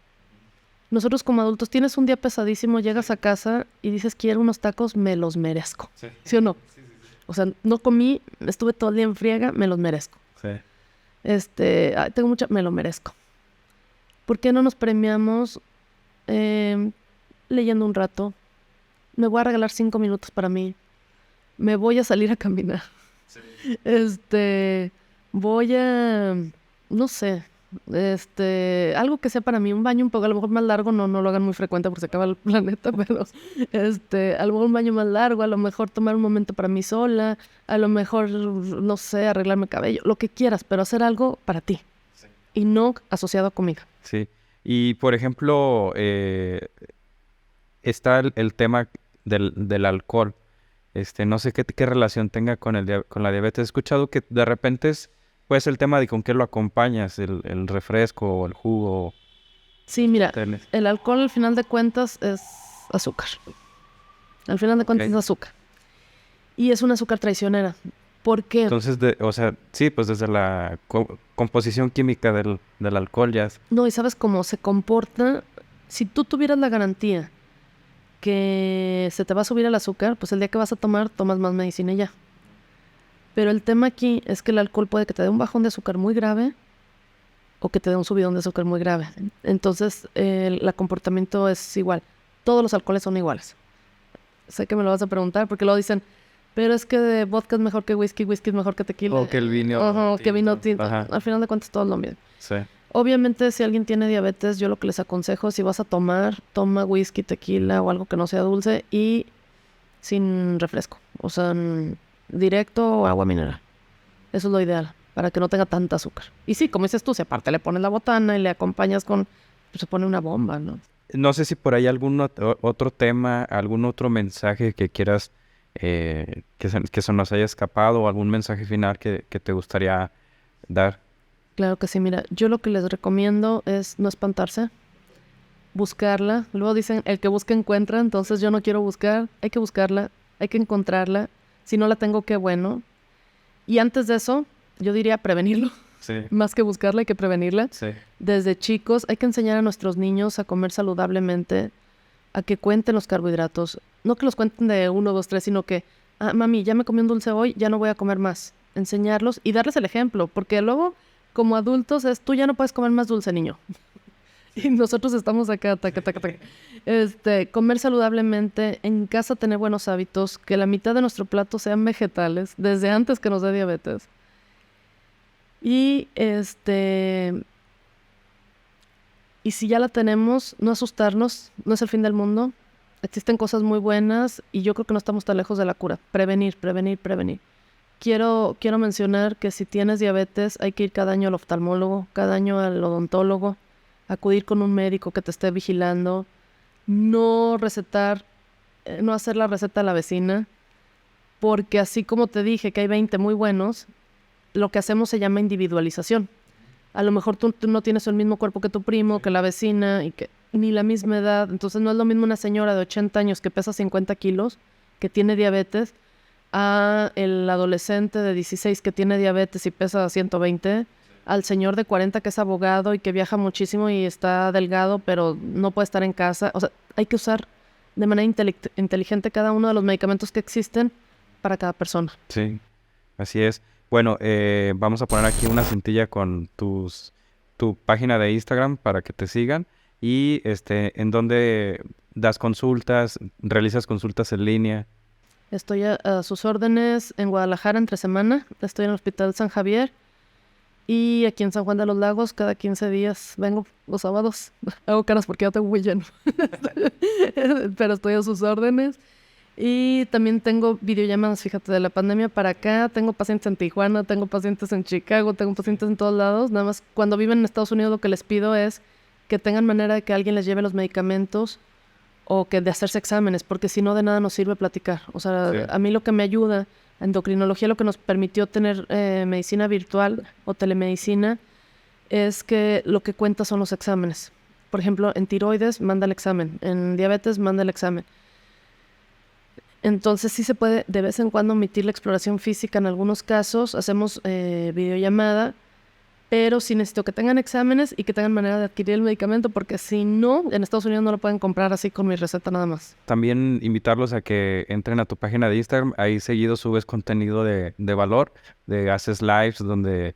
Nosotros como adultos, tienes un día pesadísimo, llegas a casa y dices, quiero unos tacos, me los merezco. Sí. ¿Sí o no? O sea, no comí, estuve todo el día en friega, me los merezco. Sí. Tengo mucha, me lo merezco. ¿Por qué no nos premiamos leyendo un rato? Me voy a regalar 5 minutos para mí. Me voy a salir a caminar. Sí. Voy a, no sé, algo que sea para mí, un baño un poco, a lo mejor más largo, no lo hagan muy frecuente porque se acaba el planeta, pero a lo mejor un baño más largo, a lo mejor tomar un momento para mí sola, a lo mejor, no sé, arreglarme el cabello, lo que quieras, pero hacer algo para ti. Sí. Y no asociado a comida. Sí. Y, por ejemplo, está el tema del alcohol. No sé qué relación tenga con la diabetes. He escuchado que de repente pues el tema de con qué lo acompañas, el refresco o el jugo. Sí, mira, el alcohol al final de cuentas es azúcar. Al final de cuentas es azúcar. Y es un azúcar traicionera. ¿Por qué? Entonces, o sea, sí, pues desde la composición química del alcohol ya es... No, y sabes cómo se comporta. Si tú tuvieras la garantía que se te va a subir el azúcar, pues el día que vas a tomar, tomas más medicina y ya. Pero el tema aquí es que el alcohol puede que te dé un bajón de azúcar muy grave o que te dé un subidón de azúcar muy grave. Entonces, el comportamiento es igual. Todos los alcoholes son iguales. Sé que me lo vas a preguntar porque luego dicen, pero es que vodka es mejor que whisky es mejor que tequila. O que el vino tinto. Que vino tinto. Ajá. Al final de cuentas, todo es lo mismo. Sí. Obviamente, si alguien tiene diabetes, yo lo que les aconsejo, si vas a tomar, toma whisky, tequila o algo que no sea dulce y sin refresco. O sea, directo o agua mineral. Eso es lo ideal, para que no tenga tanta azúcar. Y sí, como dices tú, si aparte le pones la botana y le acompañas con... pues se pone una bomba, ¿no? No sé si por ahí algún otro tema, algún otro mensaje que quieras que se nos haya escapado o algún mensaje final que te gustaría dar. Claro que sí, mira, yo lo que les recomiendo es no espantarse, buscarla. Luego dicen, el que busca encuentra, entonces yo no quiero buscar, hay que buscarla, hay que encontrarla. Si no la tengo, qué bueno. Y antes de eso, yo diría prevenirlo. Sí. Más que buscarla, hay que prevenirla. Sí. Desde chicos hay que enseñar a nuestros niños a comer saludablemente, a que cuenten los carbohidratos. No que los cuenten de 1, 2, 3, sino que, mami, ya me comí un dulce hoy, ya no voy a comer más. Enseñarlos y darles el ejemplo, porque luego, como adultos, tú ya no puedes comer más dulce, niño. Y nosotros estamos acá, comer saludablemente, en casa tener buenos hábitos, que la mitad de nuestro plato sean vegetales, desde antes que nos dé diabetes. Y y si ya la tenemos, no asustarnos, no es el fin del mundo. Existen cosas muy buenas y yo creo que no estamos tan lejos de la cura. Prevenir. Quiero mencionar que si tienes diabetes hay que ir cada año al oftalmólogo, cada año al odontólogo, acudir con un médico que te esté vigilando, no recetar, no hacer la receta a la vecina, porque así como te dije que hay 20 muy buenos, lo que hacemos se llama individualización. A lo mejor tú no tienes el mismo cuerpo que tu primo, que la vecina, y que ni la misma edad. Entonces no es lo mismo una señora de 80 años que pesa 50 kilos, que tiene diabetes, a el adolescente de 16 que tiene diabetes y pesa 120, al señor de 40 que es abogado y que viaja muchísimo y está delgado, pero no puede estar en casa. O sea, hay que usar de manera inteligente cada uno de los medicamentos que existen para cada persona. Sí, así es. Bueno, vamos a poner aquí una cintilla con tu página de Instagram para que te sigan y en donde das consultas, realizas consultas en línea. Estoy a sus órdenes en Guadalajara entre semana. Estoy en el Hospital San Javier Y aquí en San Juan de los Lagos, cada 15 días vengo los sábados. Hago caras porque ya tengo muy lleno. Pero estoy a sus órdenes. Y también tengo videollamadas, fíjate, de la pandemia para acá. Tengo pacientes en Tijuana, tengo pacientes en Chicago, tengo pacientes en todos lados. Nada más cuando viven en Estados Unidos lo que les pido es que tengan manera de que alguien les lleve los medicamentos o que de hacerse exámenes, porque si no de nada nos sirve platicar. O sea, Sí. a mí lo que me ayuda, endocrinología, lo que nos permitió tener medicina virtual o telemedicina, es que lo que cuenta son los exámenes. Por ejemplo, en tiroides manda el examen, en diabetes manda el examen. Entonces sí se puede de vez en cuando omitir la exploración física en algunos casos, hacemos videollamada, pero sí necesito que tengan exámenes y que tengan manera de adquirir el medicamento, porque si no, en Estados Unidos no lo pueden comprar así con mi receta nada más. También invitarlos a que entren a tu página de Instagram. Ahí seguido subes contenido de valor, haces lives donde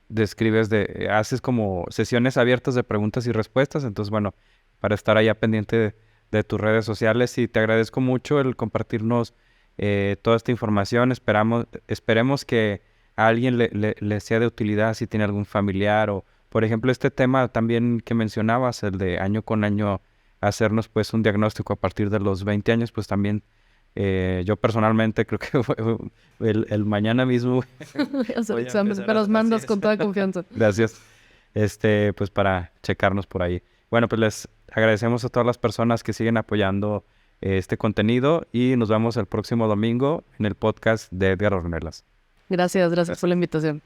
describes, haces como sesiones abiertas de preguntas y respuestas. Entonces, bueno, para estar allá pendiente de tus redes sociales, y te agradezco mucho el compartirnos toda esta información. Esperemos que a alguien le sea de utilidad si tiene algún familiar o, por ejemplo, este tema también que mencionabas, el de año con año hacernos pues un diagnóstico a partir de los 20 años, pues también yo personalmente creo que el mañana mismo Hacer voy a exámenes, empezar pero los así mandas es. con toda confianza. Gracias. Pues para checarnos por ahí. Bueno, pues les agradecemos a todas las personas que siguen apoyando este contenido y nos vemos el próximo domingo en el podcast de Edgar Ornelas. Gracias por la invitación.